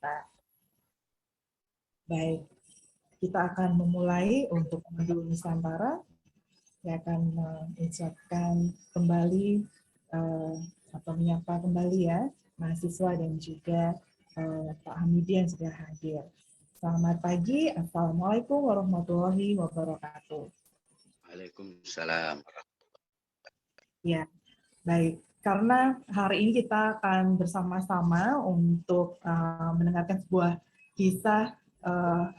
kita. Baik, kita akan memulai untuk Modul Nusantara. Saya akan mengucapkan kembali atau menyapa kembali ya mahasiswa dan juga Pak Hamidi yang sudah hadir. Selamat pagi, Assalamualaikum warahmatullahi wabarakatuh. Waalaikumsalam. Ya, baik. Karena hari ini kita akan bersama-sama untuk mendengarkan sebuah kisah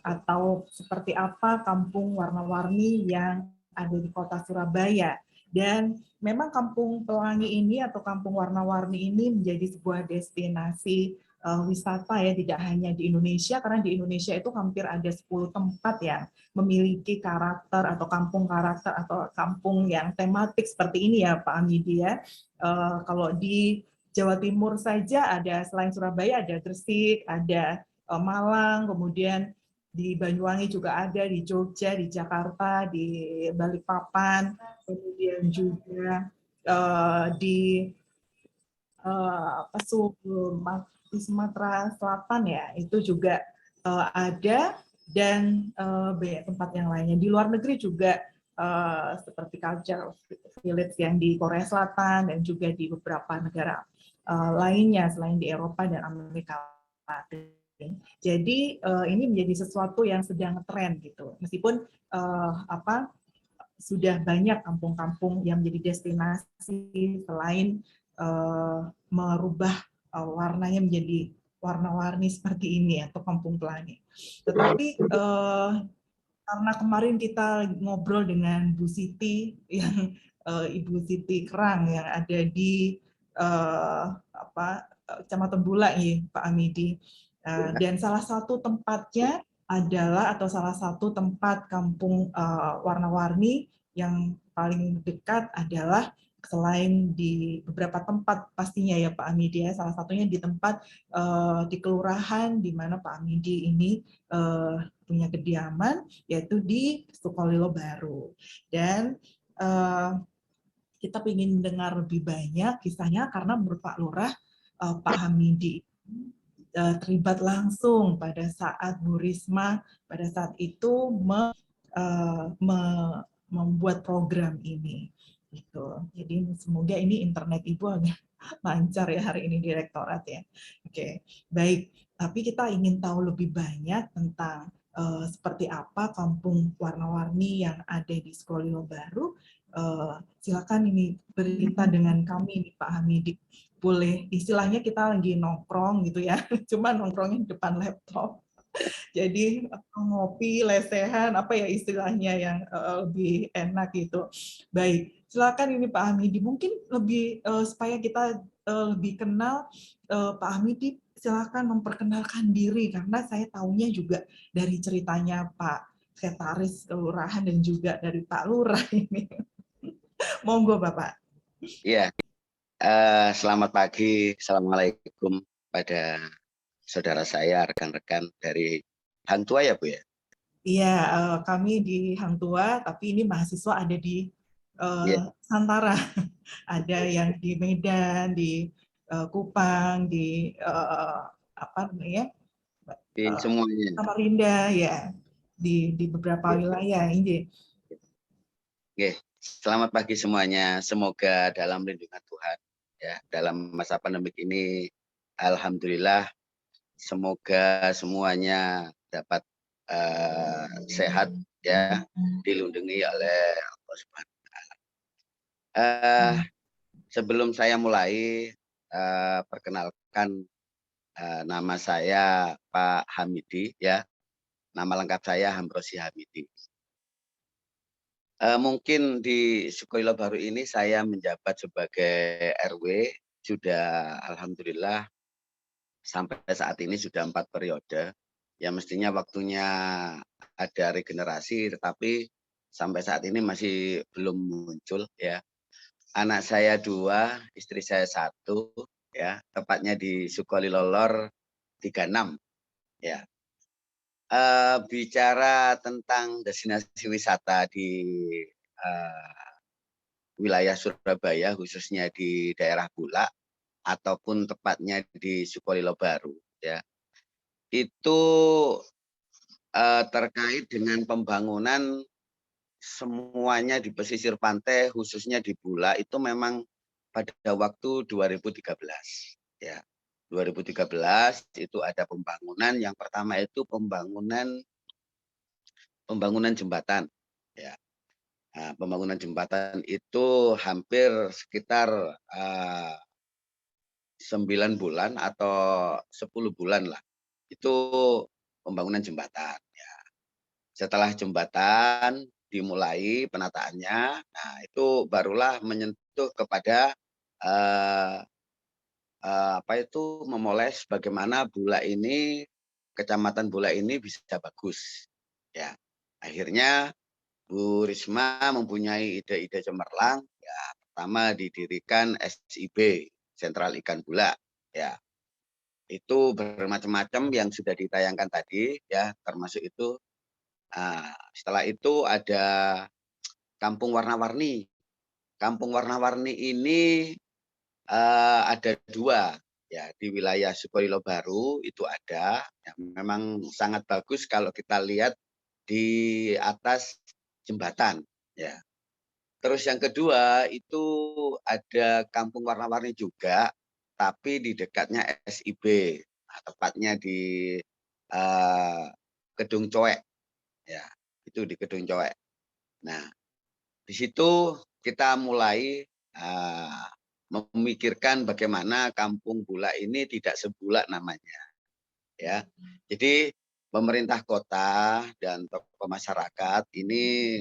atau seperti apa kampung warna-warni yang ada di kota Surabaya. Dan memang Kampung Pelangi ini atau Kampung Warna-Warni ini menjadi sebuah destinasi wisata ya, tidak hanya di Indonesia, karena di Indonesia itu hampir ada 10 tempat yang memiliki karakter atau kampung karakter atau kampung yang tematik seperti ini ya Pak Amidi ya. Kalau di Jawa Timur saja ada, selain Surabaya ada Gresik, ada Malang, kemudian di Banyuwangi juga ada, di Jogja, di Jakarta, di Balikpapan, kemudian juga di di Sumatera Selatan ya, itu juga ada, dan banyak tempat yang lainnya. Di luar negeri juga seperti Culture Village yang di Korea Selatan dan juga di beberapa negara lainnya selain di Eropa dan Amerika Latin. Jadi ini menjadi sesuatu yang sedang tren gitu. Meskipun sudah banyak kampung-kampung yang menjadi destinasi selain merubah warnanya menjadi warna-warni seperti ini atau Kampung Pelangi. Tetapi karena kemarin kita ngobrol dengan Bu Siti yang Ibu Siti Kerang yang ada di Kecamatan Bulak ya Pak Amidi, dan salah satu tempatnya adalah atau salah satu tempat kampung warna-warni yang paling dekat adalah selain di beberapa tempat pastinya ya Pak Amidi ya, salah satunya di tempat di kelurahan di mana Pak Amidi ini punya kediaman, yaitu di Sukolilo Baru. Dan kita ingin mendengar lebih banyak kisahnya karena menurut Pak Lurah, Pak Hamidi terlibat langsung pada saat Bu Risma pada saat itu membuat program ini. Gitu. Jadi semoga ini internet Ibu agak lancar ya hari ini Direktorat ya. Oke, baik. Tapi kita ingin tahu lebih banyak tentang seperti apa kampung warna-warni yang ada di Sukolilo Baru. Silakan ini bercerita dengan kami nih Pak Hamidi. Boleh istilahnya kita lagi nongkrong gitu ya, cuma nongkrongnya di depan laptop. Jadi ngopi, lesehan, apa ya istilahnya yang lebih enak gitu. Baik, silakan ini Pak Hamidi. Mungkin lebih supaya kita lebih kenal Pak Hamidi, silakan memperkenalkan diri karena saya tahunya juga dari ceritanya Pak Sekretaris Kelurahan dan juga dari Pak Lurah ini. Monggo Bapak. Iya, selamat pagi, assalamualaikum pada saudara saya, rekan-rekan dari Hang Tua ya Bu ya? Iya, kami di Hang Tua, tapi ini mahasiswa ada di Santara. Ada yang di Medan, di Kupang, di apa namanya? Semuanya. Samarinda ya, di beberapa wilayah ini. Oke, selamat pagi semuanya. Semoga dalam lindungan Tuhan ya, dalam masa pandemik ini alhamdulillah semoga semuanya dapat sehat ya, dilindungi oleh Allah Subhanahu wa Ta'ala. Sebelum saya mulai, perkenalkan nama saya Pak Hamidi ya. Nama lengkap saya Hambrosi Hamidi. Mungkin di Sukolilo Baru ini saya menjabat sebagai RW, sudah alhamdulillah sampai saat ini sudah 4 periode. Ya mestinya waktunya ada regenerasi, tetapi sampai saat ini masih belum muncul ya. Anak saya 2, istri saya 1 ya, tepatnya di Sukolilo Lor 36 ya. Bicara tentang destinasi wisata di wilayah Surabaya, khususnya di daerah Bulak ataupun tepatnya di Sukolilo Baru ya. itu terkait dengan pembangunan semuanya di pesisir pantai, khususnya di Bula, itu memang pada waktu 2013. Ya, 2013 itu ada pembangunan. Yang pertama itu pembangunan jembatan. Ya, nah, pembangunan jembatan itu hampir sekitar 9 bulan atau 10 bulan lah. Itu pembangunan jembatan. Ya. Setelah jembatan dimulai penataannya, nah itu barulah menyentuh kepada eh, apa itu memoles bagaimana Bula ini, Kecamatan Bula ini bisa bagus. Ya, akhirnya Bu Risma mempunyai ide-ide cemerlang. Ya, pertama didirikan SIB, Sentral Ikan Bula. Ya, itu bermacam-macam yang sudah ditayangkan tadi. Ya, termasuk itu. Setelah itu ada Kampung Warna-Warni. Kampung Warna-Warni ini ada 2 ya di wilayah Sukolilo Baru itu ada yang memang sangat bagus kalau kita lihat di atas jembatan ya. Terus yang kedua itu ada Kampung Warna-Warni juga tapi di dekatnya SIB. Nah, tepatnya di Gedung Coek ya. Itu di Gedung Coek. Nah, di situ kita mulai memikirkan bagaimana Kampung Bula ini tidak sebula namanya. Ya, jadi pemerintah kota dan tokoh masyarakat ini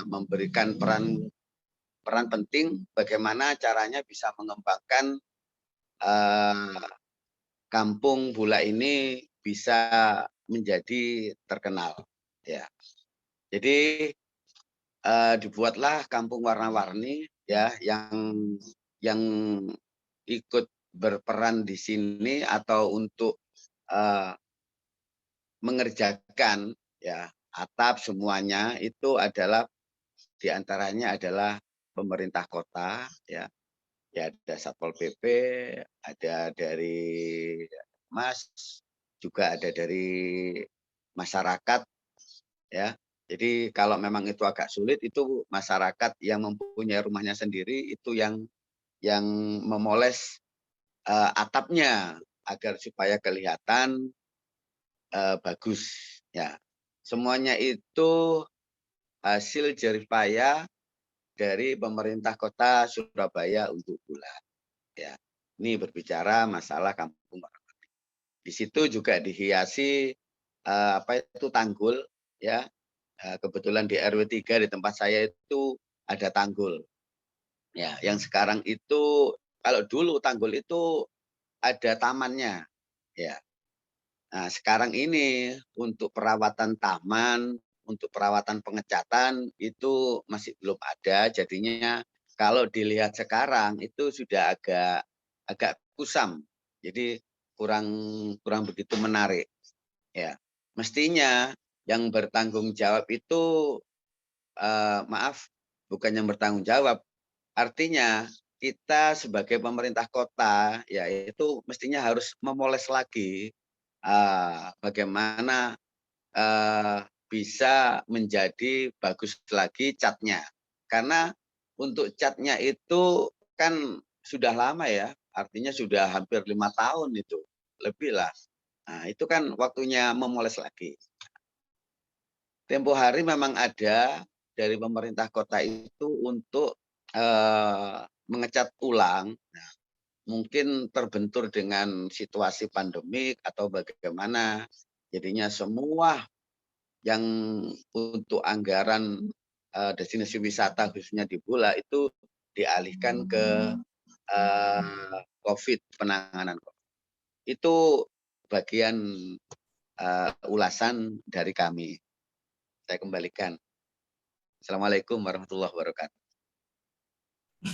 memberikan peran penting bagaimana caranya bisa mengembangkan Kampung Bula ini bisa menjadi terkenal. Ya, jadi dibuatlah Kampung Warna-Warni ya yang ikut berperan di sini atau untuk mengerjakan ya atap semuanya itu adalah diantaranya adalah pemerintah kota ya ada Satpol PP, ada dari Mas, juga ada dari masyarakat ya. Jadi kalau memang itu agak sulit itu masyarakat yang mempunyai rumahnya sendiri itu yang memoles atapnya agar supaya kelihatan bagus ya. Semuanya itu hasil jerih payah dari pemerintah kota Surabaya untuk Bula ya. Ini berbicara masalah Kampung Warna-Warni. Di situ juga dihiasi apa itu tanggul ya. Kebetulan di RW 3 di tempat saya itu ada tanggul. Ya, yang sekarang itu kalau dulu tanggul itu ada tamannya ya. Nah, sekarang ini untuk perawatan taman, untuk perawatan pengecatan itu masih belum ada. Jadinya kalau dilihat sekarang itu sudah agak kusam. Jadi kurang kurang begitu menarik. Ya, mestinya yang bertanggung jawab itu maaf bukan yang bertanggung jawab. Artinya kita sebagai pemerintah kota ya itu mestinya harus memoles lagi bagaimana bisa menjadi bagus lagi catnya. Karena untuk catnya itu kan sudah lama ya, artinya sudah hampir 5 tahun itu, lebih lah. Nah, itu kan waktunya memoles lagi. Tempo hari memang ada dari pemerintah kota itu untuk mengecat ulang. Nah, mungkin terbentur dengan situasi pandemik atau bagaimana. Jadinya semua yang untuk anggaran destinasi wisata khususnya di Bula itu dialihkan ke COVID, penanganan COVID. Itu bagian ulasan dari kami. Saya kembalikan. Assalamualaikum warahmatullahi wabarakatuh.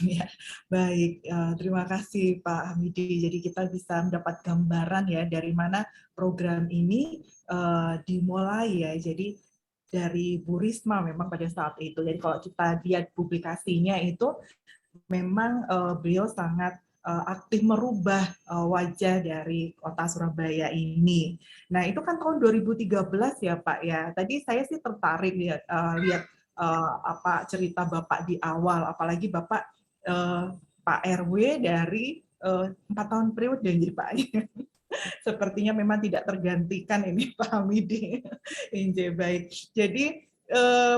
Ya, baik. Terima kasih Pak Hamidi. Jadi kita bisa mendapat gambaran ya dari mana program ini dimulai ya. Jadi dari Bu Risma memang pada saat itu. Jadi kalau kita lihat publikasinya itu memang beliau sangat aktif merubah wajah dari kota Surabaya ini. Nah, itu kan tahun 2013 ya Pak ya. Tadi saya sih tertarik lihat apa cerita Bapak di awal, apalagi Bapak Pak RW dari 4 tahun periode jadi Pak. Sepertinya memang tidak tergantikan ini Pak Hamidi. Inje baik. Jadi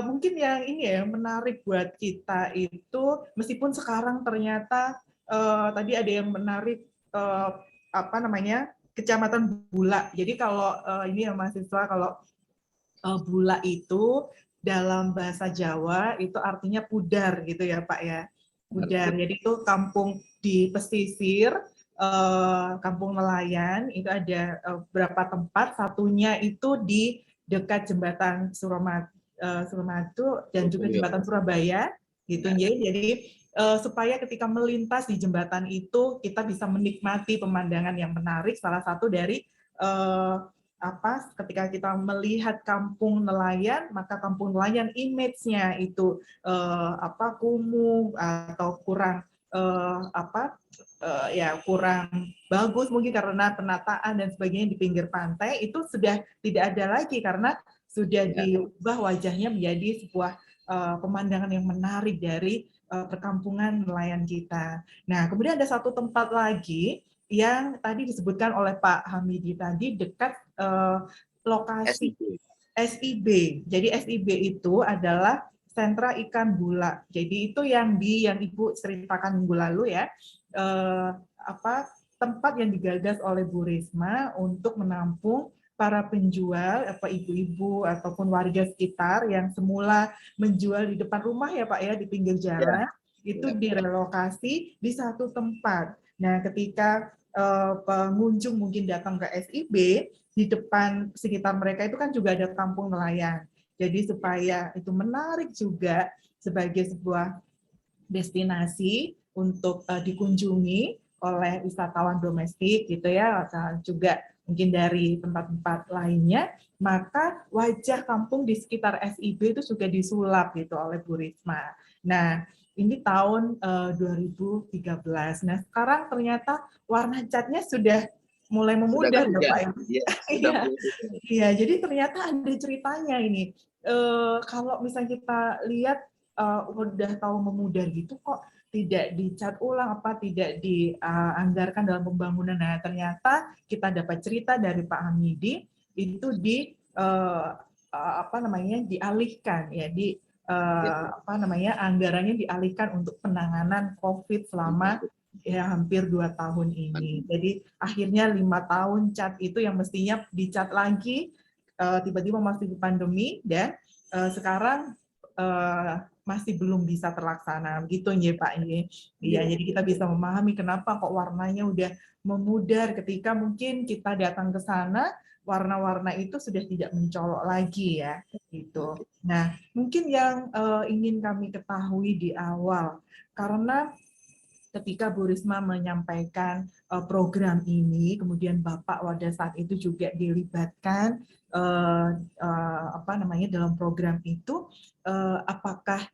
mungkin yang ini ya menarik buat kita itu meskipun sekarang ternyata tadi ada yang menarik apa namanya Kecamatan Bula. Jadi kalau ini ya mahasiswa kalau Bula itu dalam bahasa Jawa itu artinya pudar gitu ya Pak ya. Pudar. Jadi itu kampung di pesisir, kampung nelayan itu ada beberapa tempat. Satunya itu di dekat jembatan Suramadu dan juga jembatan Surabaya gitu. Jadi supaya ketika melintas di jembatan itu kita bisa menikmati pemandangan yang menarik. Salah satu dari ketika kita melihat kampung nelayan, maka kampung nelayan image-nya itu kumuh atau kurang kurang bagus mungkin karena penataan dan sebagainya di pinggir pantai itu sudah tidak ada lagi karena sudah diubah wajahnya menjadi sebuah pemandangan yang menarik dari perkampungan nelayan kita. Nah, kemudian ada satu tempat lagi yang tadi disebutkan oleh Pak Hamidi tadi dekat lokasi SIB. Jadi SIB itu adalah sentra ikan bula. Jadi itu yang Ibu ceritakan minggu lalu ya, tempat yang digagas oleh Bu Risma untuk menampung para penjual, ibu-ibu ataupun warga sekitar yang semula menjual di depan rumah ya Pak ya di pinggir jalan, itu direlokasi di satu tempat. Nah, ketika pengunjung mungkin datang ke SIB, di depan sekitar mereka itu kan juga ada kampung nelayan. Jadi supaya itu menarik juga sebagai sebuah destinasi untuk dikunjungi oleh wisatawan domestik gitu ya, juga mungkin dari tempat-tempat lainnya, maka wajah kampung di sekitar SIB itu juga disulap gitu oleh Bu Risma. Nah, ini tahun 2013. Nah, sekarang ternyata warna catnya sudah mulai memudar ya Pak ya. Iya, jadi ternyata ada ceritanya ini. Kalau misalnya kita lihat udah tahu memudar gitu kok tidak dicat ulang tidak dianggarkan dalam pembangunan. Nah, ternyata kita dapat cerita dari Pak Hamidi itu dialihkan ya anggarannya dialihkan untuk penanganan COVID selama hampir 2 tahun ini. Jadi akhirnya 5 tahun cat itu yang mestinya dicat lagi tiba-tiba masuk pandemi dan sekarang masih belum bisa terlaksana gitu ya Pak ini. Iya, jadi kita bisa memahami kenapa kok warnanya udah memudar ketika mungkin kita datang ke sana warna-warna itu sudah tidak mencolok lagi ya gitu. Nah, mungkin yang ingin kami ketahui di awal karena ketika Bu Risma menyampaikan program ini, kemudian Bapak pada saat itu juga dilibatkan dalam program itu, apakah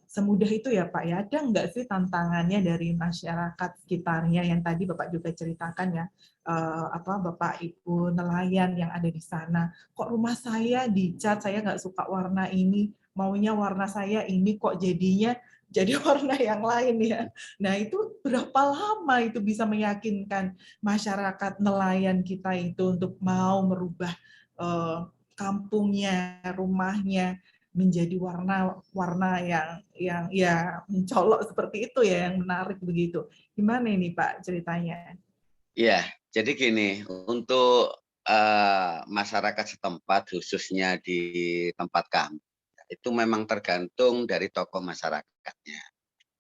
semudah itu ya Pak ya? Ada nggak sih tantangannya dari masyarakat sekitarnya yang tadi Bapak juga ceritakan ya, Bapak Ibu nelayan yang ada di sana, kok rumah saya dicat, saya nggak suka warna ini, maunya warna saya ini kok jadinya jadi warna yang lain ya. Nah, itu berapa lama itu bisa meyakinkan masyarakat nelayan kita itu untuk mau merubah kampungnya, rumahnya menjadi warna yang ya mencolok seperti itu ya, yang menarik begitu. Gimana ini Pak ceritanya? Iya, jadi gini, untuk masyarakat setempat khususnya di tempat kami, itu memang tergantung dari tokoh masyarakatnya.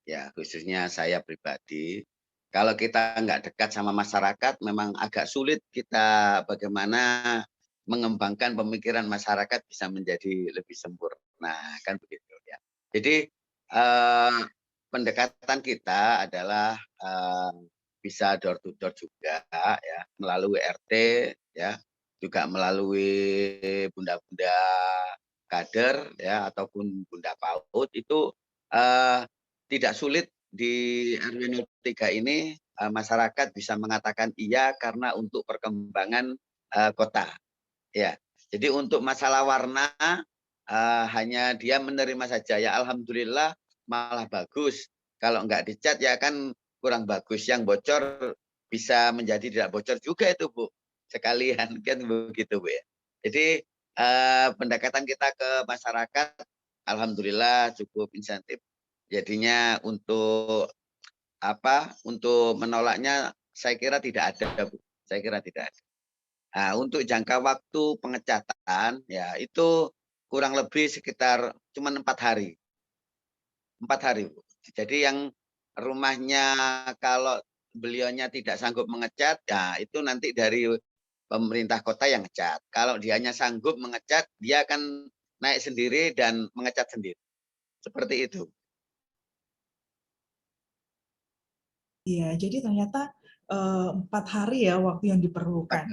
Ya, khususnya saya pribadi, kalau kita nggak dekat sama masyarakat, memang agak sulit kita bagaimana mengembangkan pemikiran masyarakat bisa menjadi lebih sempurna, kan begitu ya. Jadi pendekatan kita adalah bisa door to door juga ya, melalui RT ya, juga melalui bunda-bunda kader ya ataupun bunda PAUD itu tidak sulit di RW 03 ini masyarakat bisa mengatakan iya karena untuk perkembangan kota. Ya, jadi untuk masalah warna hanya dia menerima saja. Ya alhamdulillah malah bagus. Kalau nggak dicat ya kan kurang bagus. Yang bocor bisa menjadi tidak bocor juga itu Bu. Sekalian kan begitu Bu ya. Jadi pendekatan kita ke masyarakat alhamdulillah cukup insentif. Jadinya untuk untuk menolaknya saya kira tidak ada Bu. Saya kira tidak ada. Nah, untuk jangka waktu pengecatan ya itu kurang lebih sekitar cuma 4 hari. 4 hari, Bu. Jadi yang rumahnya kalau beliaunya tidak sanggup mengecat, ya itu nanti dari pemerintah kota yang ngecat. Kalau dianya sanggup mengecat, dia akan naik sendiri dan mengecat sendiri. Seperti itu. Iya, jadi ternyata 4 hari ya waktu yang diperlukan.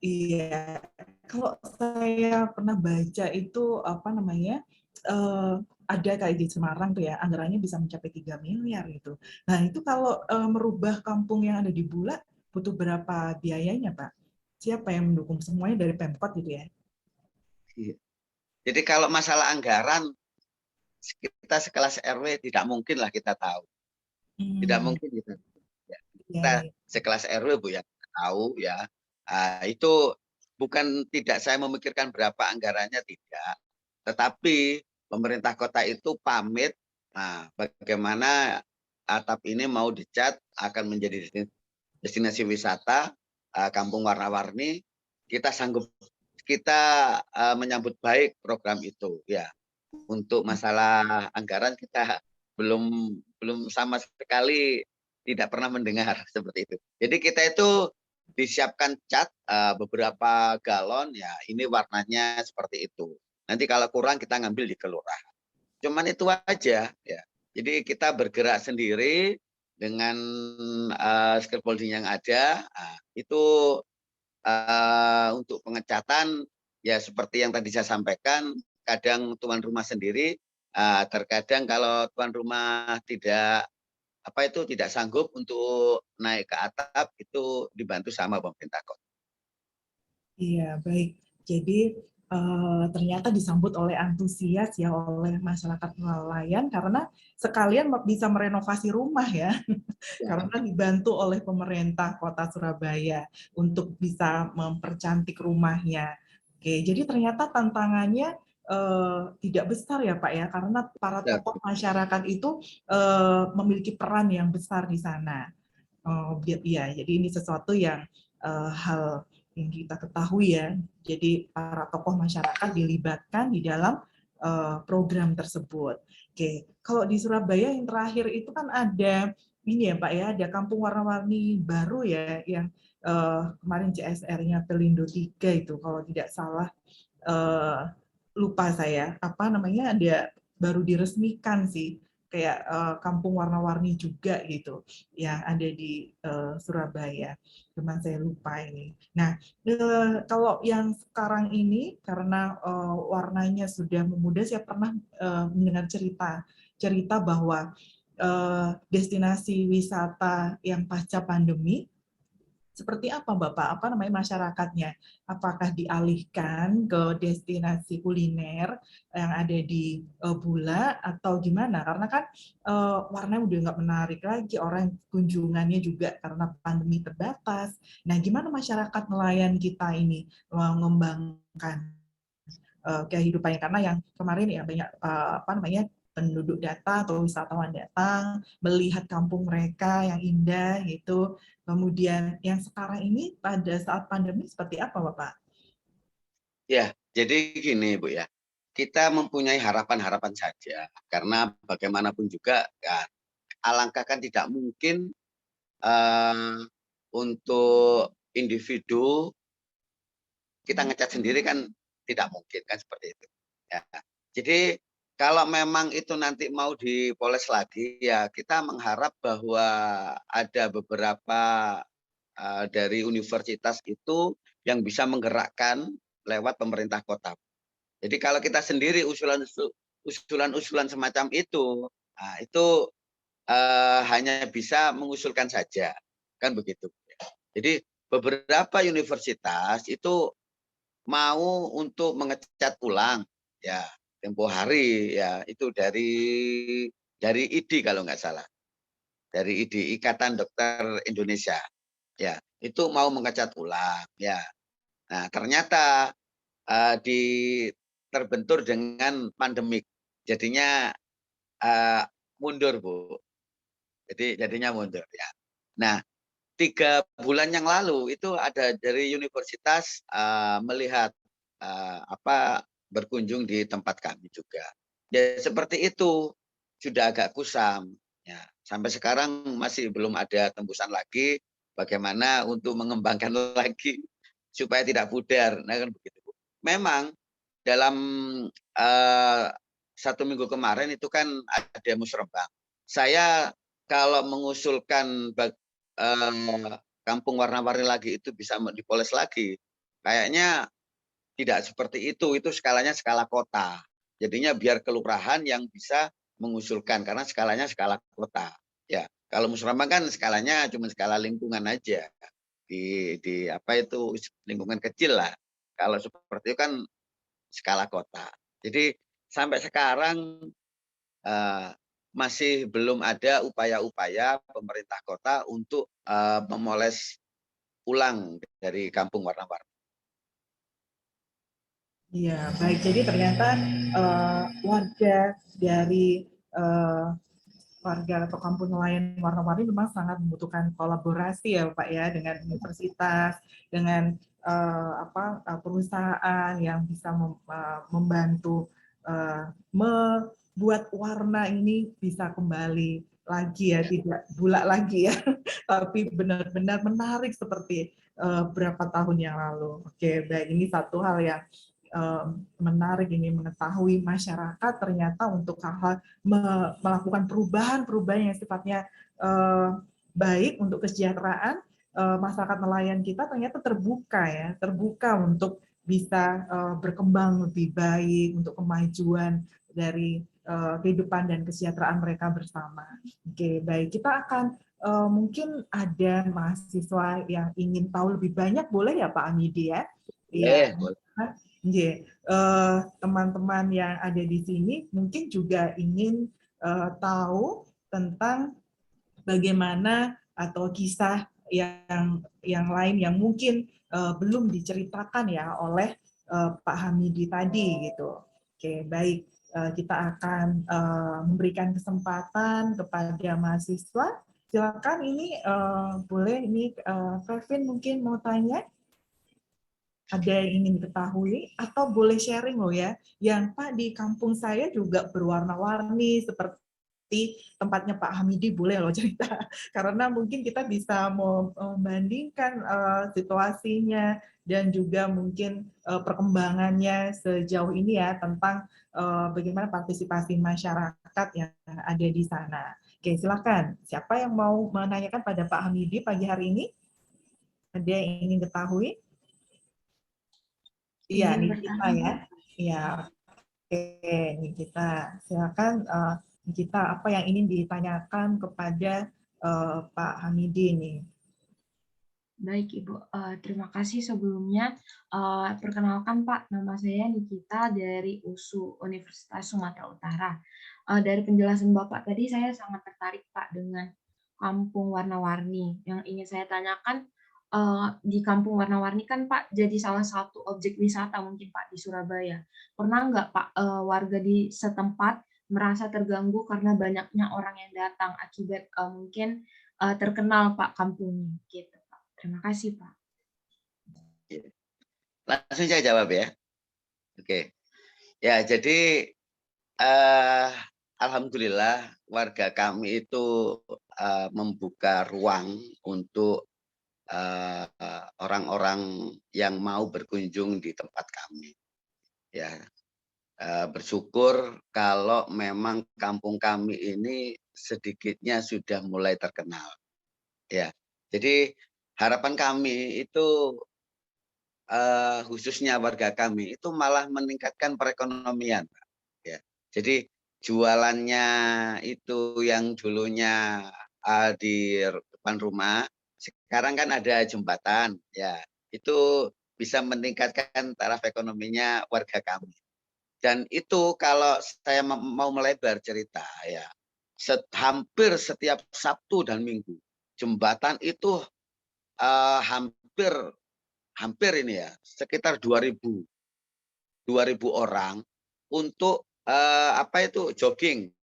Iya, kalau saya pernah baca itu apa namanya ada kayak di Semarang tuh ya anggarannya bisa mencapai 3 miliar gitu. Nah itu kalau merubah kampung yang ada di Bulak butuh berapa biayanya Pak? Siapa yang mendukung semuanya dari Pemkot gitu ya? Iya. Jadi kalau masalah anggaran kita sekelas RW tidak mungkin lah kita tahu. Tidak Hmm, mungkin kita. Ya, iya, kita iya. sekelas RW Bu ya tahu ya. Itu bukan tidak saya memikirkan berapa anggarannya tidak, tetapi pemerintah kota itu pamit. Nah, bagaimana atap ini mau dicat akan menjadi destinasi wisata kampung warna-warni. Kita sanggup kita menyambut baik program itu ya. Untuk masalah anggaran kita belum belum sama sekali tidak pernah mendengar seperti itu. Jadi kita itu disiapkan cat beberapa galon ya ini warnanya seperti itu. Nanti kalau kurang kita ngambil di kelurahan. Cuman itu aja ya. Jadi kita bergerak sendiri dengan scaffolding yang ada. Itu untuk pengecatan ya seperti yang tadi saya sampaikan, kadang tuan rumah sendiri, terkadang kalau tuan rumah tidak sanggup untuk naik ke atap itu dibantu sama pemerintah kota. Iya, baik. Jadi ternyata disambut oleh antusias ya oleh masyarakat nelayan karena sekalian bisa merenovasi rumah ya, Ya, karena dibantu oleh pemerintah Kota Surabaya untuk bisa mempercantik rumahnya. Oke, jadi ternyata tantangannya tidak besar ya Pak ya, karena para ya, tokoh masyarakat itu memiliki peran yang besar di sana. Oh, iya, jadi ini sesuatu yang hal yang kita ketahui ya. Jadi para tokoh masyarakat dilibatkan di dalam program tersebut. Oke, kalau di Surabaya yang terakhir itu kan ada ini ya Pak ya, ada kampung warna-warni baru ya yang kemarin CSR-nya Pelindo 3 itu kalau tidak salah lupa saya apa namanya ada baru diresmikan sih kayak kampung warna-warni juga gitu yang ada di Surabaya. Cuman saya lupa ini. Nah, kalau yang sekarang ini karena warnanya sudah memudar, saya pernah mendengar cerita bahwa destinasi wisata yang pasca pandemi seperti apa Bapak? Apa namanya masyarakatnya? Apakah dialihkan ke destinasi kuliner yang ada di Bula atau gimana? Karena kan warnanya udah nggak menarik lagi, orang kunjungannya juga karena pandemi terbatas. Nah, gimana masyarakat nelayan kita ini mengembangkan kehidupannya karena yang kemarin ya banyak apa namanya penduduk datang atau wisatawan datang melihat kampung mereka yang indah gitu. Kemudian yang sekarang ini pada saat pandemi seperti apa, Bapak? ya. Jadi gini Bu ya, kita mempunyai harapan-harapan saja karena bagaimanapun juga ya, alangkah kan tidak mungkin eh, untuk individu kita ngecat sendiri kan tidak mungkin kan seperti itu. Ya. Jadi kalau memang itu nanti mau dipoles lagi ya kita mengharap bahwa ada beberapa dari universitas itu yang bisa menggerakkan lewat pemerintah kota. Jadi kalau kita sendiri usulan-usulan semacam itu, itu hanya bisa mengusulkan saja, kan begitu. Jadi beberapa universitas itu mau untuk mengecat ulang, ya tempo hari ya itu dari IDI kalau nggak salah, dari IDI Ikatan Dokter Indonesia, ya itu mau mengecat ulang, ya. Nah ternyata di terbentur dengan pandemik, jadinya mundur Bu, jadinya mundur ya. Nah 3 bulan yang lalu itu ada dari universitas melihat berkunjung di tempat kami juga. Ya seperti itu, sudah agak kusam. Ya, sampai sekarang masih belum ada tembusan lagi bagaimana untuk mengembangkan lagi supaya tidak pudar. Nah kan begitu. Memang dalam 1 minggu kemarin itu kan ada musrebang. Saya kalau mengusulkan kampung warna-warni lagi itu bisa dipoles lagi, kayaknya tidak seperti itu skalanya skala kota. Jadinya biar kelurahan yang bisa mengusulkan karena skalanya skala kota. Ya, kalau musrembang kan skalanya cuma skala lingkungan aja. Di apa itu lingkungan kecil lah. Kalau seperti itu kan skala kota. Jadi sampai sekarang eh, masih belum ada upaya-upaya pemerintah kota untuk memoles ulang dari kampung warna-warni. Iya, baik. Jadi ternyata warga dari eh, warga atau kampung nelayan warna-warni memang sangat membutuhkan kolaborasi ya Pak ya dengan universitas, dengan perusahaan yang bisa membantu membuat warna ini bisa kembali lagi ya, tidak bulat lagi ya, tapi benar-benar menarik seperti berapa tahun yang lalu. Oke, baik, ini satu hal yang menarik ini mengetahui masyarakat ternyata untuk hal-hal melakukan perubahan-perubahan yang sifatnya baik untuk kesejahteraan masyarakat nelayan kita ternyata terbuka untuk bisa berkembang lebih baik untuk kemajuan dari kehidupan dan kesejahteraan mereka bersama. Oke, baik, kita akan mungkin ada mahasiswa yang ingin tahu lebih banyak, boleh ya Pak Amidi ya? Iya. Boleh. Teman-teman yang ada di sini mungkin juga ingin tahu tentang bagaimana atau kisah yang lain yang mungkin belum diceritakan ya oleh Pak Hamidi tadi gitu. Oke, baik. Kita akan memberikan kesempatan kepada mahasiswa. Silakan ini boleh ini Kevin mungkin mau tanya. Ada yang ingin diketahui atau boleh sharing loh ya, yang Pak di kampung saya juga berwarna-warni seperti tempatnya Pak Hamidi, boleh loh cerita karena mungkin kita bisa membandingkan situasinya dan juga mungkin perkembangannya sejauh ini ya tentang bagaimana partisipasi masyarakat yang ada di sana. Oke, silakan. Siapa yang mau menanyakan pada Pak Hamidi pagi hari ini? Ada yang ingin ketahui? Iya, Izin Nikita bertanya, ya. Pak. Iya, oke, Nikita. Silakan Nikita, apa yang ingin ditanyakan kepada Pak Hamidi ini? Baik, Ibu. Terima kasih sebelumnya. Perkenalkan, Pak, nama saya Nikita dari USU Universitas Sumatera Utara. Dari penjelasan Bapak tadi, saya sangat tertarik, Pak, dengan kampung warna-warni. Yang ingin saya tanyakan, di kampung warna-warni kan, Pak, jadi salah satu objek wisata mungkin, Pak, di Surabaya. Pernah nggak, Pak, warga di setempat merasa terganggu karena banyaknya orang yang datang akibat mungkin terkenal, Pak, kampungnya, gitu. Terima kasih, Pak. Langsung saya jawab ya. Oke. Ya, jadi eh, alhamdulillah warga kami itu membuka ruang untuk orang-orang yang mau berkunjung di tempat kami. Ya, bersyukur kalau memang kampung kami ini sedikitnya sudah mulai terkenal. Ya, jadi harapan kami itu khususnya warga kami itu malah meningkatkan perekonomian, Pak. Ya, jadi jualannya itu yang dulunya di depan rumah, sekarang kan ada jembatan, ya itu bisa meningkatkan taraf ekonominya warga kami. Dan itu kalau saya mau melebar cerita ya, hampir setiap Sabtu dan Minggu jembatan itu hampir ini ya sekitar 2.000 orang untuk apa itu jogging,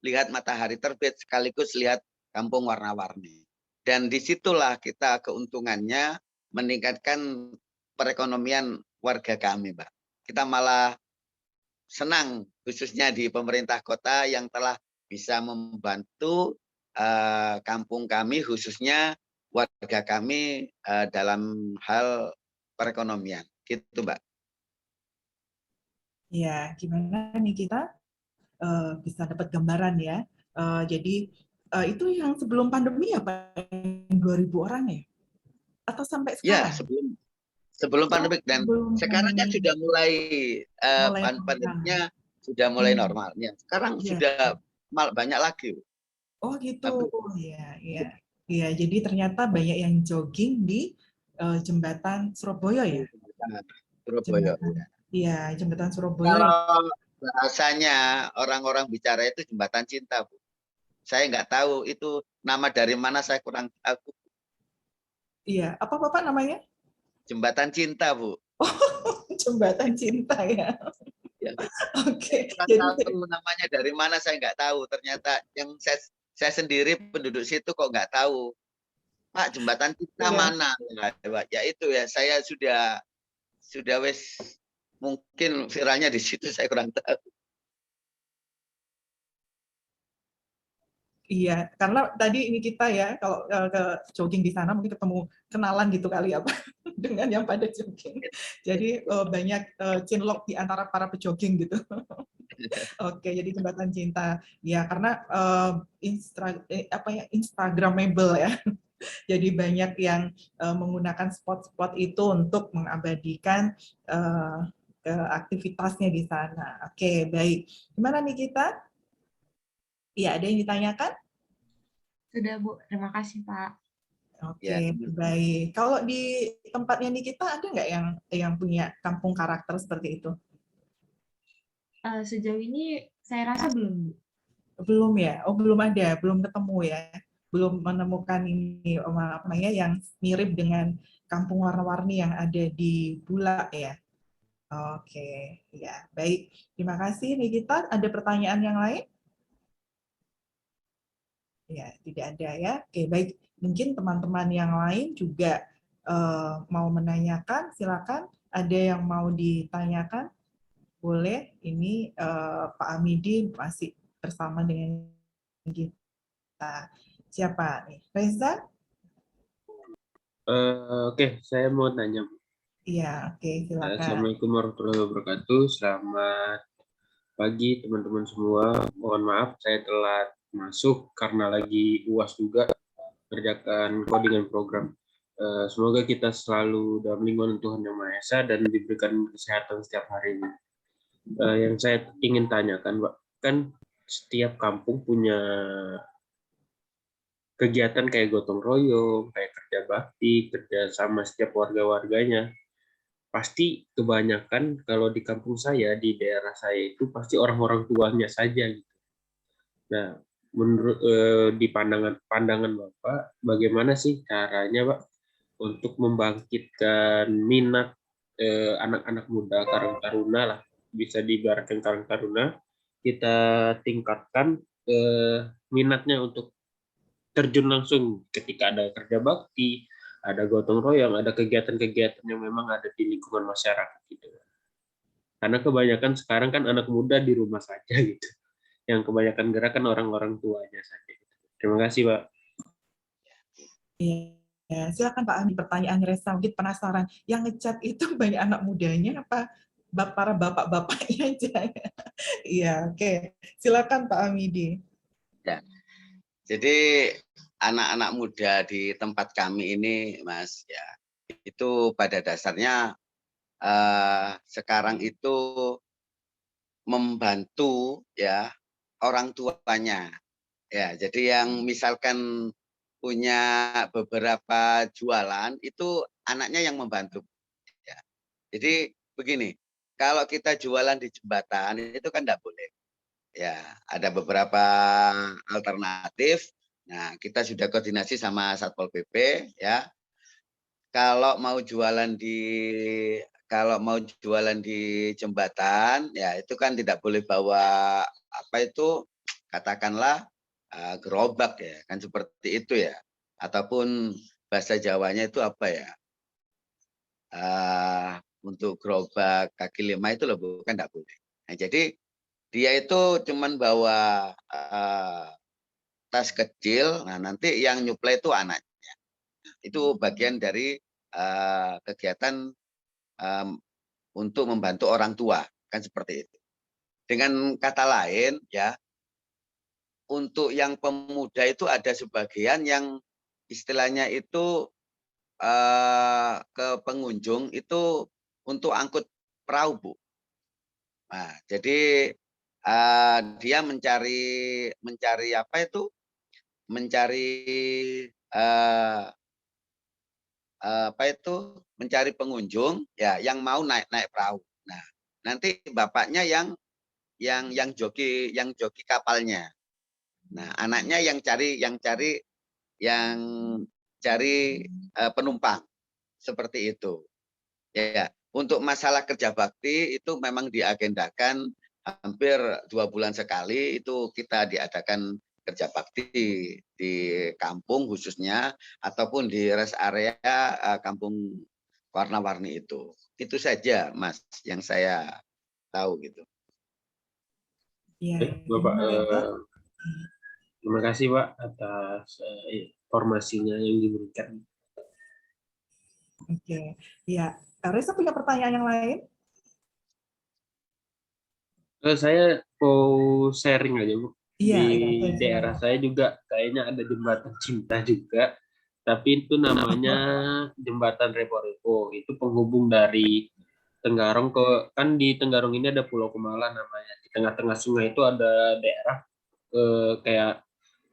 lihat matahari terbit sekaligus lihat kampung warna-warni. Dan disitulah kita keuntungannya meningkatkan perekonomian warga kami, Mbak. Kita malah senang khususnya di pemerintah kota yang telah bisa membantu kampung kami khususnya warga kami dalam hal perekonomian. Gitu, Mbak. Ya, gimana nih kita bisa dapat gambaran ya. Jadi itu yang sebelum pandemi ya Pak, 2.000 orang ya? Atau sampai Ya, sekarang? sebelum Oh, pandemik dan sebelum sekarang kan pandemi sudah mulai mulai normal. pandemiknya sudah mulai Hmm, normal. Ya, sekarang iya. sudah banyak lagi. Oh gitu, Hampir ya, ya, ya. Jadi ternyata banyak yang jogging di jembatan Surabaya ya, Surabaya. jembatan, iya jembatan Surabaya ya. Kalau bahasanya orang-orang bicara itu jembatan cinta, Bu. Saya nggak tahu itu nama dari mana, saya kurang tahu. Iya, apa Bapak namanya? Jembatan cinta, Bu. Jembatan cinta ya. Ya, saya Oke, kurang jadi tahu namanya dari mana, saya nggak tahu. Ternyata yang saya sendiri penduduk situ kok nggak tahu. Pak, jembatan cinta iya. mana? Ya itu ya, saya sudah wes mungkin viralnya di situ, saya kurang tahu. Iya, karena tadi ini kita ya kalau ke jogging di sana mungkin ketemu kenalan gitu kali ya Pak dengan yang pada jogging. Jadi banyak cinlok di antara para pejogging gitu. Oke, jadi jembatan cinta. Ya, karena apa ya Instagramable ya. Jadi banyak yang menggunakan spot-spot itu untuk mengabadikan aktivitasnya di sana. Oke, baik. Gimana nih kita? Iya, ada yang ditanyakan? Sudah, Bu. Terima kasih, Pak. Ya, Oke, baik. Kalau di tempatnya nih kita ada nggak yang punya kampung karakter seperti itu? Sejauh ini saya rasa belum, Bu. Belum ya? Oh, belum ada, belum ketemu ya. Belum menemukan ini apa namanya yang mirip dengan kampung warna-warni yang ada di Bulak ya. Oke, ya, baik. Terima kasih Nikita. Ada pertanyaan yang lain? Ya, tidak ada ya. Oke, baik. Mungkin teman-teman yang lain juga mau menanyakan, silakan. Ada yang mau ditanyakan? Boleh. Ini Pak Amidi masih bersama dengan kita. Siapa nih? Reza? Oke, saya mau tanya. Iya, oke, silakan. Assalamualaikum warahmatullahi wabarakatuh. Selamat pagi teman-teman semua. Mohon maaf saya telat masuk karena lagi UAS juga kerjakan codingan program. Semoga kita selalu dalam lindungan Tuhan Yang Maha Esa dan diberikan kesehatan setiap harinya. Yang saya ingin tanyakan, Pak, kan setiap kampung punya kegiatan kayak gotong royong, kayak kerja bakti, kerja sama setiap warga-warganya. Pasti kebanyakan kalau di kampung saya, di daerah saya itu pasti orang-orang tuanya saja gitu. Nah, menurut di pandangan Bapak, bagaimana sih caranya, Pak, untuk membangkitkan minat anak-anak muda, karang taruna lah, bisa diibaratkan karang taruna, kita tingkatkan minatnya untuk terjun langsung ketika ada kerja bakti, ada gotong royong, ada kegiatan-kegiatan yang memang ada di lingkungan masyarakat gitu. Karena kebanyakan sekarang kan anak muda di rumah saja gitu. Yang kebanyakan gerak kan orang-orang tuanya saja. Terima kasih, Pak. Iya, silakan Pak Ami. Pertanyaan Reza, mungkin penasaran. Yang ngechat itu banyak anak mudanya apa para bapak-bapaknya aja? Iya, oke. Silakan Pak Amidi. ya. Jadi anak-anak muda di tempat kami ini, Mas, ya itu pada dasarnya sekarang itu membantu ya orang tuanya. Ya, jadi yang misalkan punya beberapa jualan itu anaknya yang membantu. Ya. Jadi begini, kalau kita jualan di jembatan itu kan tidak boleh. Ya, ada beberapa alternatif. Nah, kita sudah koordinasi sama Satpol PP ya. Kalau mau jualan di jembatan ya itu kan tidak boleh bawa apa itu katakanlah gerobak ya kan seperti itu ya. Ataupun bahasa Jawanya itu apa ya? Untuk gerobak kaki lima itu loh bukan tidak boleh. Nah, jadi dia itu cuman bawa tas kecil. Nah, nanti yang nyuplai itu anaknya. Itu bagian dari kegiatan untuk membantu orang tua kan seperti itu. Dengan kata lain ya, untuk yang pemuda itu ada sebagian yang istilahnya itu ke pengunjung itu untuk angkut perahu, Bu. Nah, jadi dia mencari apa itu? Mencari apa itu? Mencari pengunjung ya yang mau naik perahu. Nah, nanti bapaknya yang joki kapalnya. Nah, anaknya yang cari penumpang seperti itu. Ya, untuk masalah kerja bakti itu memang diagendakan hampir 2 bulan sekali itu kita diadakan kerja bakti di kampung khususnya ataupun di rest area kampung warna-warni itu. Itu saja Mas yang saya tahu gitu. Iya, Bapak, Reza. terima kasih Pak atas informasinya yang diberikan. Oke, ya. Reza punya pertanyaan yang lain? Saya mau sharing aja Bu. Iya, Di oke, daerah silakan. saya juga kayaknya ada jembatan cinta juga, tapi itu namanya jembatan Repo-Repo. Itu penghubung dari Tenggarong kan di Tenggarong ini ada Pulau Kumala namanya. Di tengah-tengah sungai itu ada daerah kayak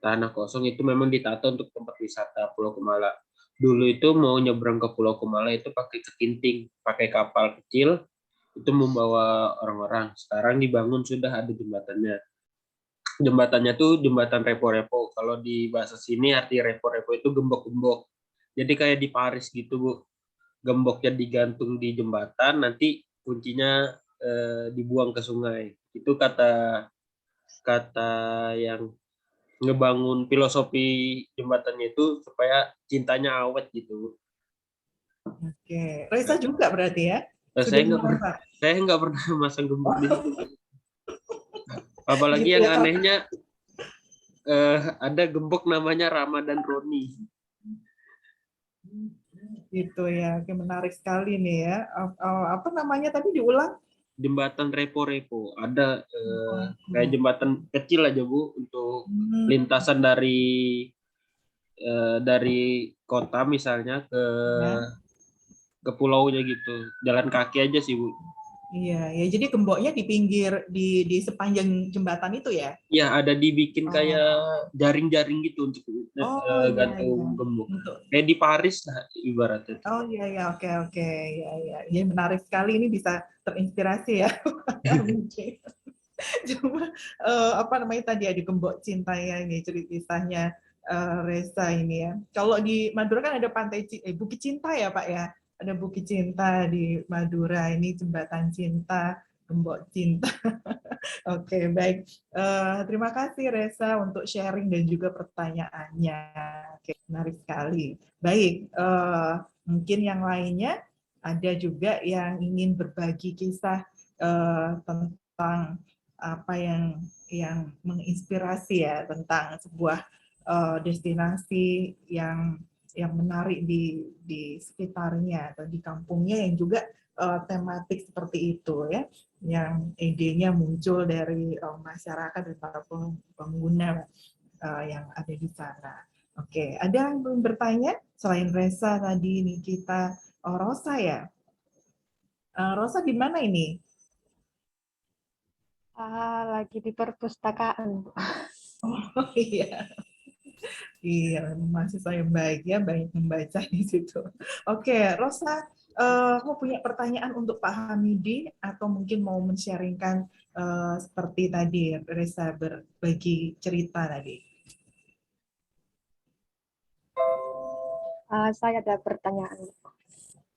tanah kosong itu memang ditata untuk tempat wisata Pulau Kumala. Dulu itu mau nyebrang ke Pulau Kumala itu pakai ketinting, pakai kapal kecil itu membawa orang-orang. Sekarang dibangun sudah ada jembatannya. Jembatannya tuh jembatan Repo-Repo. Kalau di bahasa sini arti Repo-Repo itu gembok-gembok. Jadi kayak di Paris gitu Bu. Gemboknya digantung di jembatan, nanti kuncinya dibuang ke sungai. Itu kata yang ngebangun filosofi jembatannya itu supaya cintanya awet gitu. Oke, Reza juga berarti ya? Sudah Saya juga nggak pernah masang gembok di situ. Oh, Apalagi gitu yang ya. anehnya ada gembok namanya Ramadan Roni. Gitu ya, oke, menarik sekali nih ya. Apa namanya tadi diulang? Jembatan Repo-Repo. Ada kayak jembatan kecil aja Bu untuk lintasan dari kota misalnya ke pulaunya gitu. Jalan kaki aja sih Bu. Iya, ya jadi gemboknya di pinggir di sepanjang jembatan itu ya? Ya ada dibikin kayak jaring-jaring gitu untuk Oh iya iya. gantung gembok. Untuk Kayak di Paris lah ibaratnya. Oh iya ya, oke oke, ya ya. Ya menarik sekali ini bisa terinspirasi ya. Mungkin. Cuma apa namanya tadi ya di Gembok Cinta ya ini cerita kisahnya Reza ini ya. Kalau di Madura kan ada Bukit Cinta ya Pak ya. Ada Bukit Cinta di Madura ini jembatan cinta, Gembok Cinta. Oke, baik. Terima kasih Reza untuk sharing dan juga pertanyaannya. Oke, menarik sekali. Baik, mungkin yang lainnya ada juga yang ingin berbagi kisah tentang apa yang menginspirasi ya tentang sebuah destinasi yang menarik di sekitarnya atau di kampungnya yang juga tematik seperti itu ya, yang idenya muncul dari masyarakat dan para pengguna yang ada di sana. Oke, ada yang belum bertanya selain Reza tadi nih kita Rosa ya. Rosa di mana ini? Lagi di perpustakaan, Bu. Oh iya. Iya, mahasiswa yang baik ya, banyak membaca di situ. Oke, Rosa, mau punya pertanyaan untuk Pak Hamidi atau mungkin mau men-sharingkan seperti tadi Reza berbagi cerita tadi. Saya ada pertanyaan.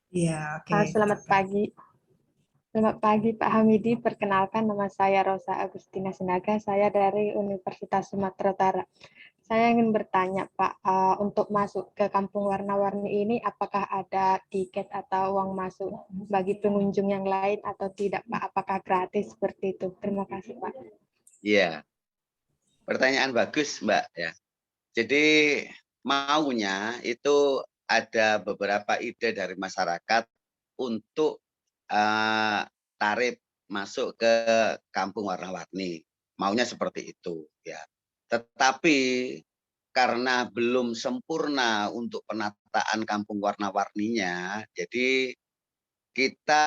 Iya, oke. Selamat silakan. pagi. Selamat pagi Pak Hamidi. Perkenalkan, nama saya Rosa Agustina Sinaga. Saya dari Universitas Sumatera Utara. Saya ingin bertanya Pak, untuk masuk ke Kampung Warna-Warni ini apakah ada tiket atau uang masuk bagi pengunjung yang lain atau tidak Pak? Apakah gratis seperti itu? Terima kasih Pak. Iya, pertanyaan bagus Mbak ya. Jadi maunya itu ada beberapa ide dari masyarakat untuk tarif masuk ke Kampung Warna-Warni. Maunya seperti itu ya. Tetapi karena belum sempurna untuk penataan Kampung Warna-Warninya, jadi kita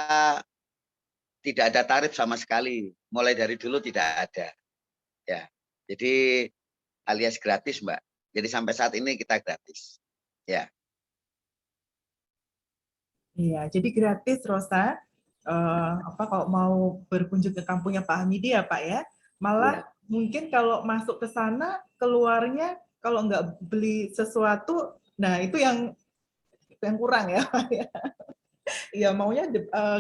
tidak ada tarif sama sekali. Mulai dari dulu tidak ada. Ya. Jadi alias gratis, Mbak. Jadi sampai saat ini kita gratis. Ya. Iya, jadi gratis Rosa. Kalau mau berkunjung ke kampungnya Pak Hamidi ya Pak ya. Malah mungkin kalau masuk ke sana keluarnya kalau nggak beli sesuatu, nah itu yang kurang ya Pak ya. Ya maunya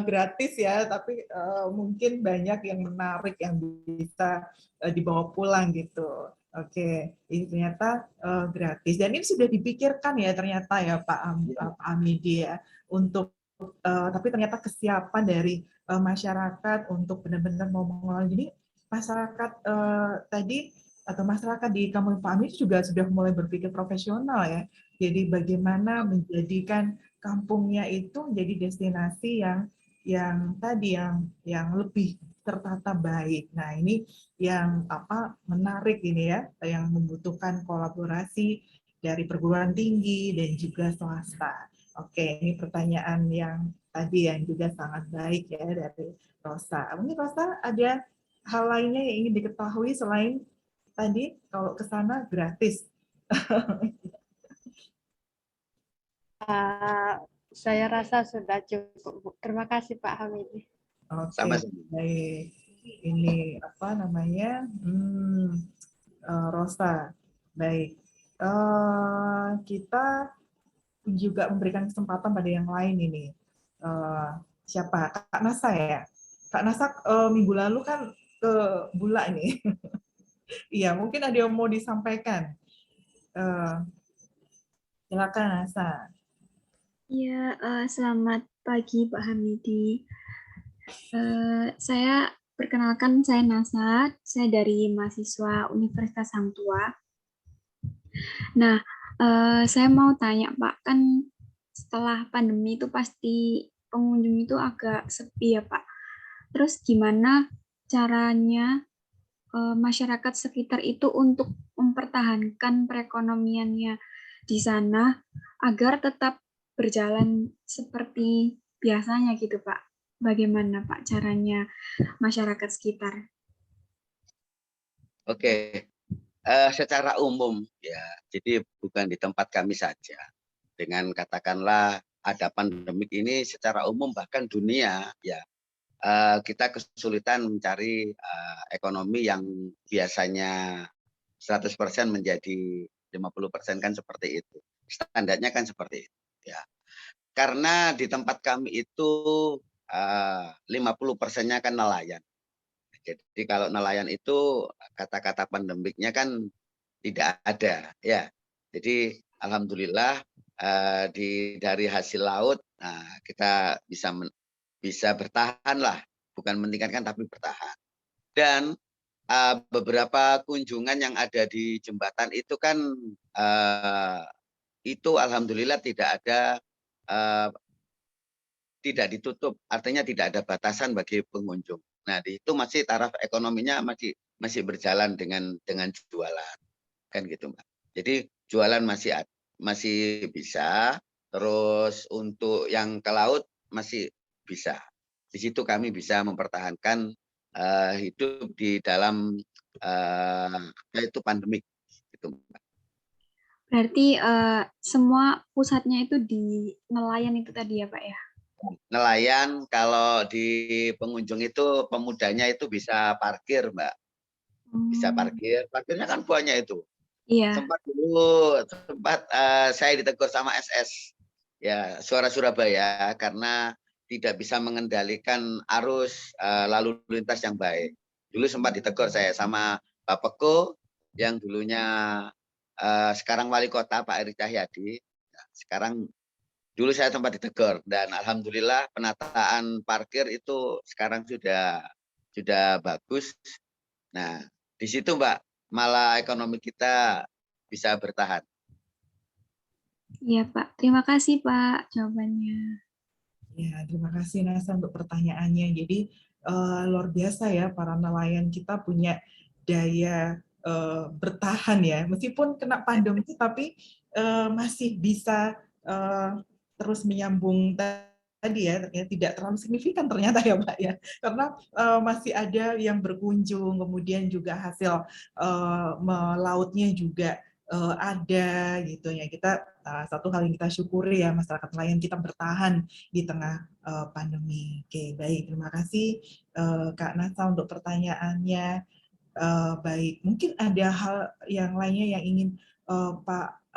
gratis ya, tapi mungkin banyak yang menarik yang bisa dibawa pulang gitu. Oke, ini ternyata gratis dan ini sudah dipikirkan ya ternyata ya Pak Amidi ya untuk tapi ternyata kesiapan dari masyarakat untuk benar-benar mau mengelola. Jadi masyarakat tadi atau masyarakat di Kampung Pak Amidi juga sudah mulai berpikir profesional ya. Jadi bagaimana menjadikan kampungnya itu menjadi destinasi yang tadi yang lebih tertata baik. Nah, ini yang menarik ini ya, yang membutuhkan kolaborasi dari perguruan tinggi dan juga swasta. Oke, ini pertanyaan yang tadi yang juga sangat baik ya dari Rosa. Mungkin Rosa ada hal lainnya yang ingin diketahui selain tadi kalau ke sana gratis. Saya rasa sudah cukup, Bu. Terima kasih Pak Hamidi. Oke, Sama-sama. baik. Ini apa namanya? Rosa. Baik. Kita juga memberikan kesempatan pada yang lain ini. Siapa? Kak Nasa ya? Kak Nasa minggu lalu kan ke Bula nih. Iya, mungkin ada yang mau disampaikan. Silakan Nasa. Ya, selamat pagi Pak Hamidi. Saya perkenalkan, saya Nasa, saya dari mahasiswa Universitas Hang Tuah. Nah, saya mau tanya Pak, kan setelah pandemi itu pasti pengunjung itu agak sepi ya Pak. Terus gimana caranya masyarakat sekitar itu untuk mempertahankan perekonomiannya di sana agar tetap berjalan seperti biasanya gitu Pak. Bagaimana Pak caranya masyarakat sekitar? Oke. Secara umum ya, jadi bukan di tempat kami saja. Dengan katakanlah ada pandemik ini secara umum bahkan dunia ya, kita kesulitan mencari ekonomi yang biasanya 100% menjadi 50% kan seperti itu. Standarnya kan seperti itu ya. Karena di tempat kami itu 50%-nya kan nelayan. Jadi kalau nelayan itu kata-kata pandemiknya kan tidak ada ya. Jadi alhamdulillah dari hasil laut kita bisa bertahan lah, bukan meningkatkan tapi bertahan. Dan beberapa kunjungan yang ada di jembatan itu kan itu alhamdulillah tidak ada tidak ditutup, artinya tidak ada batasan bagi pengunjung. Nah, itu masih taraf ekonominya masih berjalan dengan jualan, kan gitu, Mbak. Jadi jualan masih bisa, terus untuk yang ke laut masih bisa. Di situ kami bisa mempertahankan hidup di dalam itu pandemik gitu. Berarti semua pusatnya itu di nelayan itu tadi ya Pak ya? Nelayan, kalau di pengunjung itu pemudanya itu bisa parkir, Mbak. Bisa parkir. Parkirnya kan banyak itu. Iya. Sempat saya ditegur sama SS ya, Suara Surabaya, karena tidak bisa mengendalikan arus lalu lintas yang baik. Dulu sempat ditegur saya sama Pak Peko yang dulunya sekarang wali kota Pak Eri Cahyadi. Sekarang dulu saya sempat ditegur, dan alhamdulillah penataan parkir itu sekarang sudah bagus. Nah, di situ Mbak, malah ekonomi kita bisa bertahan. Iya Pak, terima kasih Pak jawabannya. Ya, terima kasih Nasa untuk pertanyaannya. Jadi luar biasa ya, para nelayan kita punya daya bertahan ya, meskipun kena pandemi tapi masih bisa terus menyambung tadi ya, tidak terlalu signifikan ternyata ya Pak ya, karena masih ada yang berkunjung, kemudian juga hasil melautnya juga ada gitu ya. Kita satu hal yang kita syukuri ya, masyarakat nelayan kita bertahan di tengah pandemi. Oke, baik, terima kasih Kak Nasa untuk pertanyaannya. Baik, mungkin ada hal yang lainnya yang ingin Pak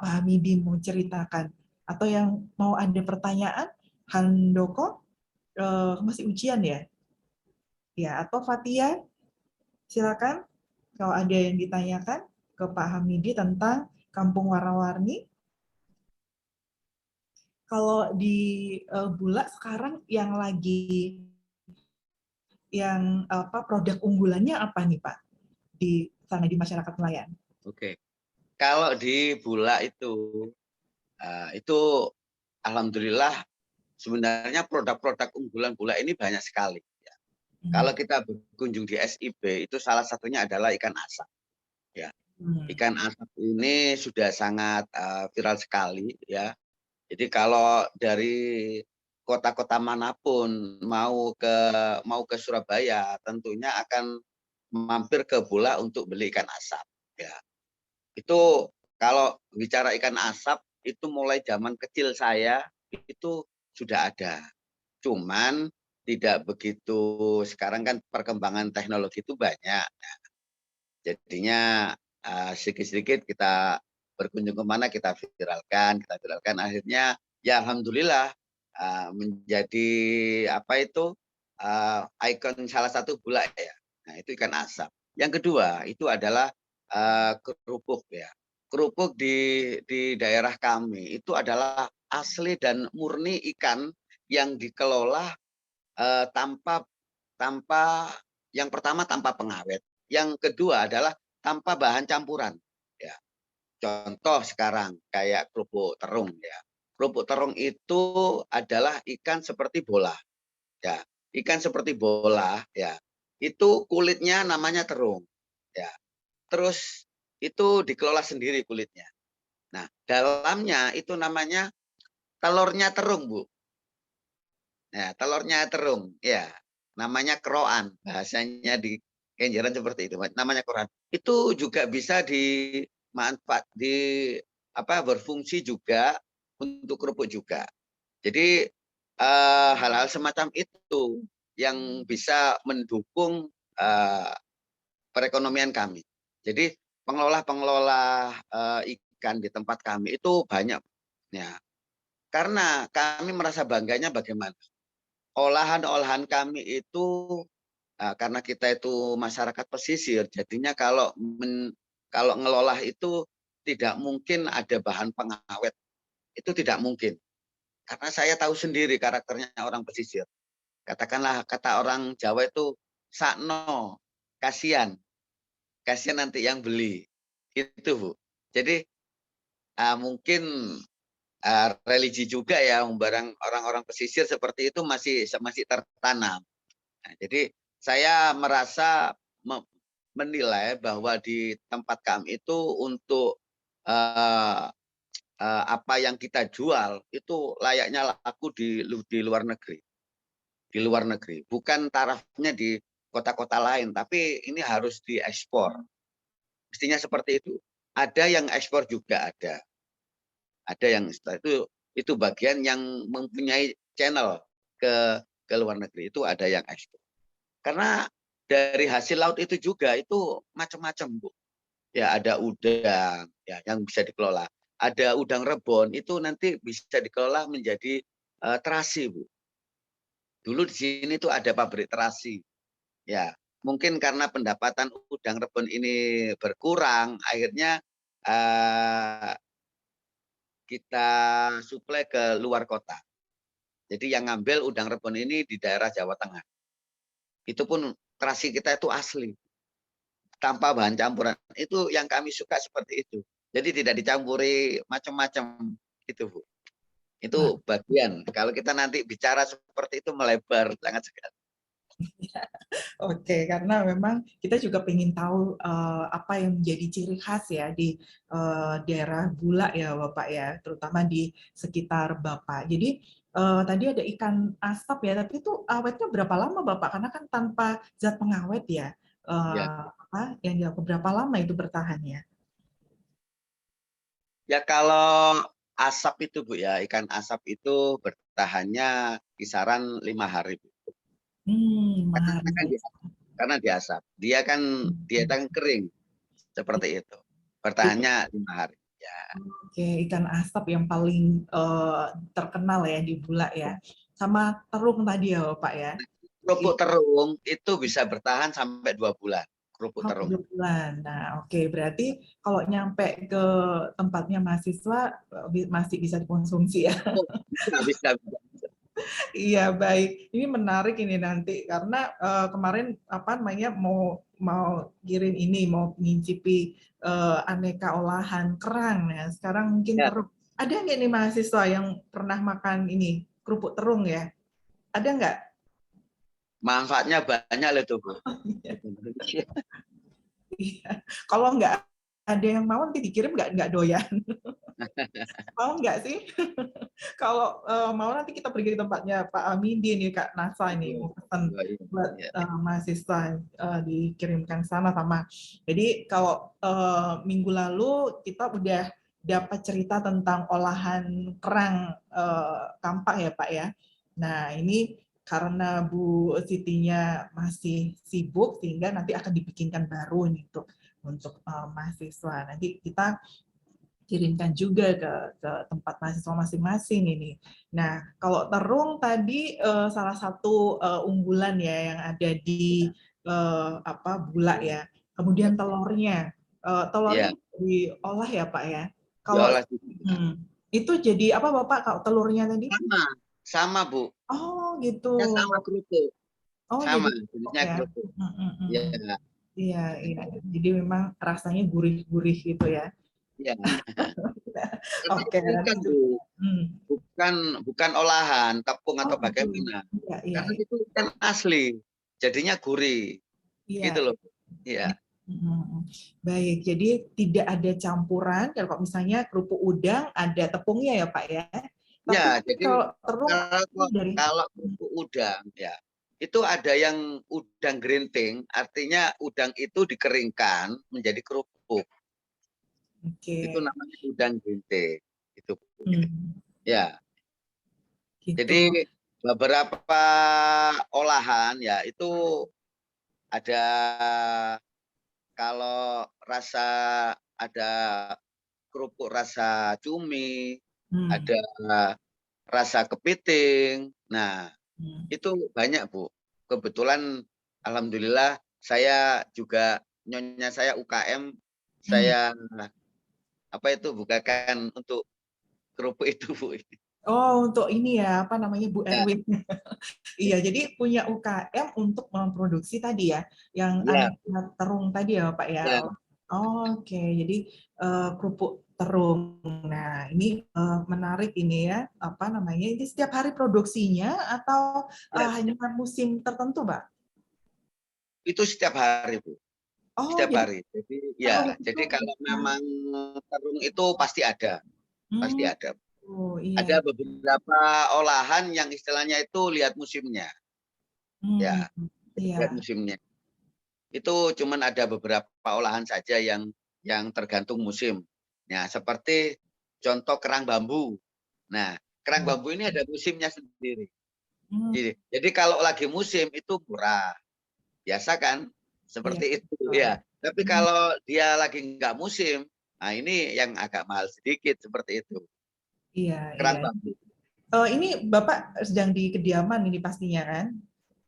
Hamidi mau ceritakan, atau yang mau ada pertanyaan, Handoko masih ujian ya? Ya, atau Fatia, silakan kalau ada yang ditanyakan ke Pak Hamidi tentang Kampung Warna-Warni. Kalau di Bulak sekarang yang produk unggulannya apa nih Pak di sana di masyarakat nelayan? Oke. Kalau di Bulak itu alhamdulillah sebenarnya produk-produk unggulan Bulak ini banyak sekali. Ya. Kalau kita berkunjung di SIB, itu salah satunya adalah ikan asap. Ya. Ikan asap ini sudah sangat viral sekali ya. Jadi kalau dari kota-kota manapun mau ke Surabaya, tentunya akan mampir ke Bulak untuk beli ikan asap. Ya. Itu kalau bicara ikan asap, itu mulai zaman kecil saya itu sudah ada. Cuman tidak begitu, sekarang kan perkembangan teknologi itu banyak. Jadinya sedikit-sedikit kita berkunjung kemana kita viralkan. Akhirnya ya alhamdulillah menjadi ikon salah satu Bulak ya. Nah, itu ikan asap. Yang kedua itu adalah kerupuk ya. Kerupuk di daerah kami itu adalah asli dan murni ikan yang dikelola tanpa yang pertama tanpa pengawet. Yang kedua adalah tanpa bahan campuran. Ya. Contoh sekarang kayak kerupuk terung ya. Kerupuk terung itu adalah ikan seperti bola. Ya. Ikan seperti bola ya. Itu kulitnya namanya terung. Ya. Terus itu dikelola sendiri kulitnya. Nah, dalamnya itu namanya telurnya terung, Bu. Ya, telurnya terung. Ya. Namanya keroan. Bahasanya di Kenjeran seperti itu. Namanya keroan. Itu juga bisa berfungsi juga untuk kerupuk juga. Jadi hal-hal semacam itu yang bisa mendukung perekonomian kami. Jadi pengelola ikan di tempat kami itu banyak. Ya. Karena kami merasa bangganya bagaimana? Olahan-olahan kami itu karena kita itu masyarakat pesisir, jadinya kalau ngelola itu tidak mungkin ada bahan pengawet. Itu tidak mungkin. Karena saya tahu sendiri karakternya orang pesisir. Katakanlah kata orang Jawa itu sakno, kasihan. Kasihan nanti yang beli. Gitu, Bu. Jadi mungkin religi juga ya, barang orang-orang pesisir seperti itu masih tertanam. Nah, jadi saya merasa menilai bahwa di tempat kami itu untuk apa yang kita jual itu layaknya laku di luar negeri. di luar negeri. Bukan tarafnya di kota-kota lain, tapi ini harus diekspor. Mestinya seperti itu. Ada yang ekspor juga ada. Ada yang itu bagian yang mempunyai channel ke luar negeri, itu ada yang ekspor. Karena dari hasil laut itu juga itu macam-macam, Bu. Ya, ada udang ya yang bisa dikelola. Ada udang rebon, itu nanti bisa dikelola menjadi terasi, Bu. Dulu di sini tuh ada pabrik terasi. Ya, mungkin karena pendapatan udang rebon ini berkurang, akhirnya kita suplai ke luar kota. Jadi yang ngambil udang rebon ini di daerah Jawa Tengah. Itu pun terasi kita itu asli, tanpa bahan campuran. Itu yang kami suka seperti itu. Jadi tidak dicampuri macam-macam itu, Bu. Itu bagian. Kalau kita nanti bicara seperti itu melebar sangat sekali. Oke, karena memang kita juga ingin tahu apa yang menjadi ciri khas ya di daerah Bula ya Bapak ya, terutama di sekitar Bapak. Jadi tadi ada ikan asap ya, tapi itu awetnya berapa lama Bapak? Karena kan tanpa zat pengawet ya. Ya. Yang berapa lama itu bertahannya? Ya kalau asap itu, Bu ya, ikan asap itu bertahannya kisaran 5 hari, Bu. 5 hari. Karena diasap. Dia kan kering seperti itu. Bertahannya 5 hari. Ya. Oke, ikan asap yang paling terkenal ya di Bula ya. Sama terung tadi ya Pak ya. Kerupuk terung itu bisa bertahan sampai 2 bulan. Kerupuk terung. 2 bulan. Nah, oke. Berarti kalau nyampe ke tempatnya mahasiswa masih bisa dikonsumsi ya. Bisa. Iya, baik. Ini menarik ini nanti karena kemarin mau kirim ini, mau ngincipi aneka olahan kerang ya. Sekarang mungkin Ya. terung. Ada nggak nih mahasiswa yang pernah makan ini kerupuk terung ya? Ada nggak? Manfaatnya banyak loh tuh, Bu. Iya. Kalau nggak ada yang mau nanti dikirim nggak doyan. Mau nggak sih? Kalau mau nanti kita pergi ke tempatnya Pak Amidi nih Kak Nasa ini mau pesan buat mahasiswa dikirimkan sana sama. Jadi kalau minggu lalu kita udah dapat cerita tentang olahan kerang kampak ya Pak ya. Nah ini karena Bu Sitinya masih sibuk sehingga nanti akan dibikinkan baru nih untuk mahasiswa. Nanti kita kirimkan juga ke tempat mahasiswa masing-masing ini. Nah, kalau terung tadi salah satu unggulan ya yang ada di Bula ya. Kemudian telurnya Ya. diolah ya Pak ya. Kalau Diolah itu jadi apa Bapak kalau telurnya tadi? Sama Bu. Oh gitu. Ya, sama kerupuk. Oh sama jadi jenisnya ya. kerupuk. Ya. Iya. Jadi memang rasanya gurih-gurih gitu ya. Iya. Oke. Bukan olahan tepung atau bagaimana. Iya. Karena itu kan asli, jadinya gurih. Gitu loh. Iya. Baik, jadi tidak ada campuran. Kalau misalnya kerupuk udang ada tepungnya ya Pak ya. Tapi Ya, jadi kalau kerupuk udang ya itu ada yang udang gerinting, artinya udang itu dikeringkan menjadi kerupuk. Itu namanya udang gerinting. Itu. Ya. Gitu. Jadi beberapa olahan ya itu ada kalau ada kerupuk rasa cumi, ada rasa kepiting. Nah, itu banyak, Bu. Kebetulan alhamdulillah saya juga nyonya saya UKM, saya bukakan untuk kerupuk itu, Bu. Oh, untuk ini ya, Bu Erwin. Iya, jadi punya UKM untuk memproduksi tadi ya, yang aneka terung tadi ya, Pak ya. Oke, jadi kerupuk terung. Nah, ini menarik ini ya, ini setiap hari produksinya atau hanya musim tertentu, Pak? Itu setiap hari, Bu. Setiap hari. Jadi kalau memang terung itu pasti ada. Pasti ada. Oh, iya. Ada beberapa olahan yang istilahnya itu lihat musimnya. Ya, Iya. musimnya. Itu cuman ada beberapa olahan saja yang tergantung musim. Nah, seperti contoh kerang bambu. Nah, kerang bambu ini ada musimnya sendiri. Jadi kalau lagi musim itu murah. Biasa kan? Seperti itu ya. Tapi kalau dia lagi nggak musim, nah ini yang agak mahal sedikit seperti itu. Iya, Kerang iya. bambu. Ini Bapak sedang di kediaman ini pastinya kan?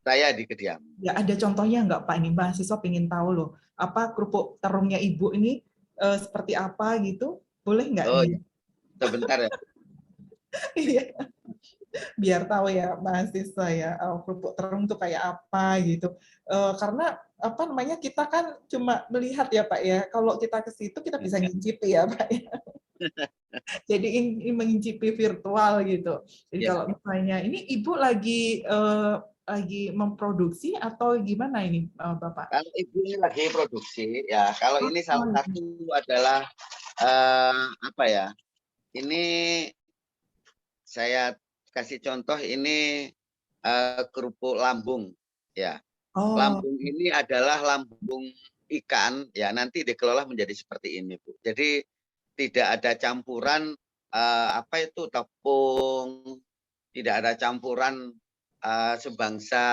Saya di kediaman. Ya, ada contohnya nggak Pak? Ini mahasiswa pengen tahu loh. Apa kerupuk terungnya Ibu ini seperti apa gitu? Boleh nggak Oh, nih? sebentar ya. Iya, biar tahu ya mahasiswa ya kerupuk terung itu kayak apa gitu. Karena apa namanya kita kan cuma melihat ya Pak ya. Kalau kita ke situ kita bisa ngincipi ya Pak ya. Jadi ini mengincipi virtual gitu. Jadi Ya. kalau misalnya ini Ibu lagi memproduksi atau gimana ini Bapak? Kalau ibu ini lagi produksi, ya. Kalau ini Oh, salah satu adalah apa ya? Ini saya kasih contoh ini kerupuk lambung, ya. oh, Lambung ini adalah lambung ikan, ya nanti dikelola menjadi seperti ini, Bu. Jadi tidak ada campuran apa itu tepung, tidak ada campuran sebangsa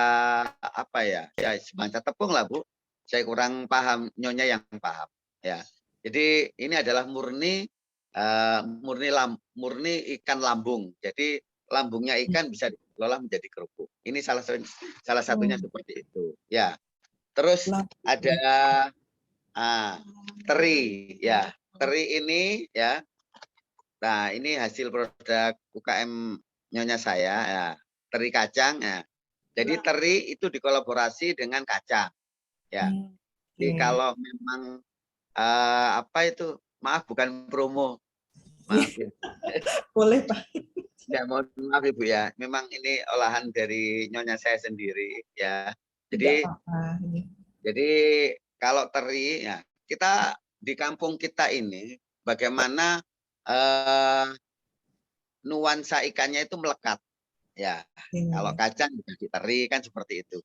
apa ya? Ya sebangsa tepung lah, Bu. Saya kurang paham, Nyonya yang paham, ya. Jadi ini adalah murni murni ikan lambung. Jadi lambungnya ikan bisa dikelola menjadi kerupuk. Ini salah satunya seperti itu. Ya. Terus ada teri, ya. Teri ini ya. Nah, ini hasil produk UKM Nyonya saya, ya. Teri kacang, ya. Jadi teri itu dikolaborasi dengan kacang, ya. Jadi kalau memang apa itu? Maaf bukan promo. Maaf ya. boleh Pak. Ya, mohon maaf Ibu ya. Memang ini olahan dari Nyonya saya sendiri ya. Tidak Jadi apa-apa. kalau teri ya kita di kampung kita ini bagaimana nuansa ikannya itu melekat ya. Kalau kacang jadi teri kan seperti itu.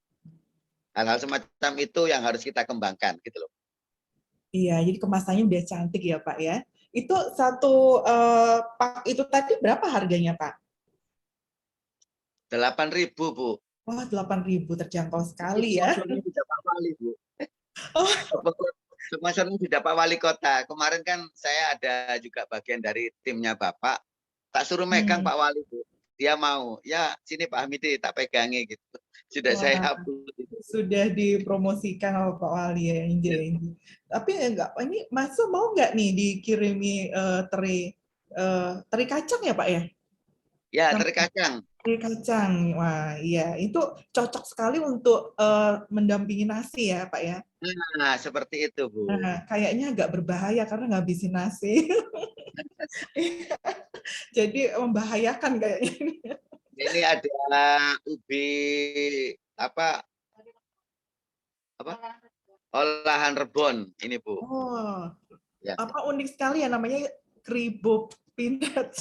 Hal-hal semacam itu yang harus kita kembangkan gitu loh. Iya, jadi kemasannya udah cantik ya Pak ya. Itu satu pak itu tadi berapa harganya Pak? 8.000 Bu. Wah, 8.000 terjangkau sekali ya. Sponsornya tidak Pak Wali Bu. Oh, Sponsornya tidak Pak Wali Kota. Kemarin kan saya ada juga bagian dari timnya Bapak. Tak suruh megang Pak Wali Bu. Dia mau. Ya sini Pak Hamidi tak pegangi gitu. Sudah saya wah, upload. sudah dipromosikan sama Pak Wali ya. Tapi enggak, ini Mas mau nggak nih dikirimi teri kacang ya Pak ya? Ya teri kacang. Teri kacang, wah iya itu cocok sekali untuk mendampingi nasi ya Pak ya. Nah seperti itu Bu. Nah, kayaknya agak berbahaya karena ngabisin nasi. Jadi membahayakan kayaknya. Ini ada ubi apa olahan rebon ini Bu. Oh, Ya. apa unik sekali ya namanya kribo peanut.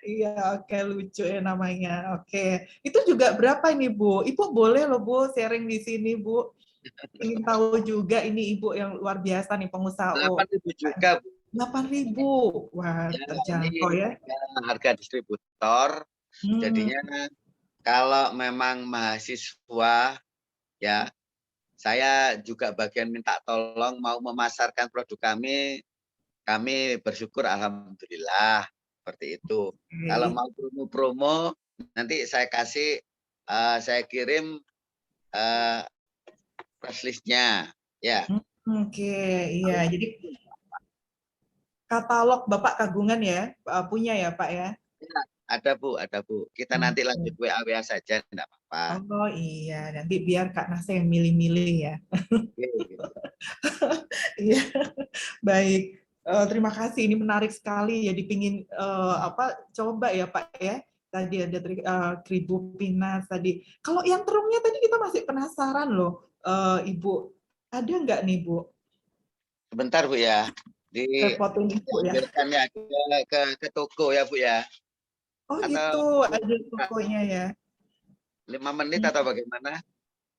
Iya, oke lucu ya namanya. Oke, itu juga berapa ini Bu? Ibu boleh loh Bu sharing di sini Bu. Ingin tahu juga ini Ibu yang luar biasa nih pengusaha. 8.000 juga Bu. 8.000, wah Ya, terjangkau ya. harga distributor. Jadinya kalau memang mahasiswa ya saya juga bagian minta tolong mau memasarkan produk kami bersyukur alhamdulillah seperti itu. Kalau mau promo-promo nanti saya kasih saya kirim press list-nya ya. Oke, iya. Jadi katalog Bapak Kagungan ya, punya ya Pak ya? Ya, ada Bu. Kita nanti lanjut WA saja, enggak apa-apa. Oh iya, nanti biar Kak Nasa yang milih-milih ya. Iya, baik. Terima kasih, ini menarik sekali. Jadi pingin coba ya Pak ya. Tadi ada kribo pinas tadi. Kalau yang terungnya tadi kita masih penasaran loh, Ibu. Ada nggak nih Bu? Sebentar Bu ya. Repotin Ibu ya. Diambilkan ya ke toko ya Bu ya. Oh Atau gitu, ada tokonya ya. 5 menit atau bagaimana?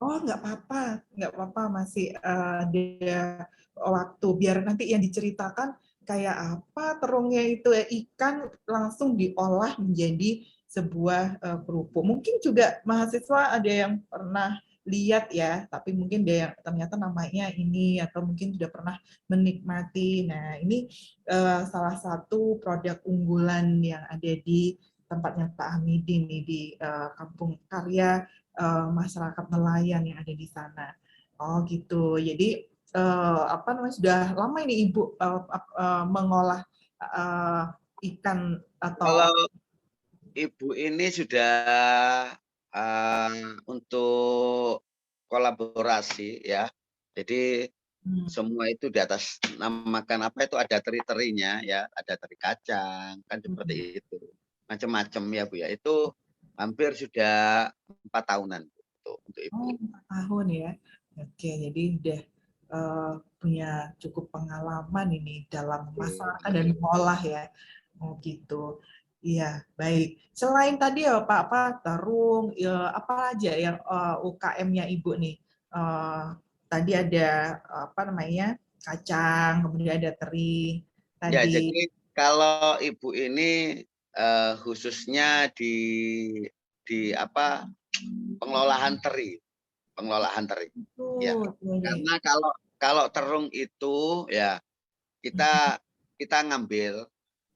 Oh, nggak apa-apa, masih ada waktu. Biar nanti yang diceritakan kayak apa terungnya itu ya, ikan langsung diolah menjadi sebuah kerupuk. Mungkin juga mahasiswa ada yang pernah lihat ya, tapi mungkin dia yang ternyata namanya ini atau mungkin sudah pernah menikmati. Nah, ini salah satu produk unggulan yang ada di tempatnya Pak Hamidi nih di Kampung Karya masyarakat nelayan yang ada di sana. Oh gitu. Jadi apa namanya sudah lama ini Ibu mengolah ikan atau Kalau Ibu ini sudah untuk kolaborasi ya. Jadi semua itu di atas namakan apa itu ada teri-terinya ya, ada teri kacang kan seperti itu. Macam-macam ya Bu ya. Itu hampir sudah 4 tahunan untuk Ibu. 4 tahun ya. Oke, jadi udah punya cukup pengalaman ini dalam masyarakat dan mengolah ya. Oh gitu. Iya, baik. Selain tadi ya Pak Tarung, ya, apa aja yang UKM-nya Ibu nih? Tadi ada apa namanya kacang, kemudian ada teri. Ya, Tadi jadi kalau Ibu ini khususnya di apa pengelolaan teri. itu, Ya. Karena kalau terung itu ya kita ngambil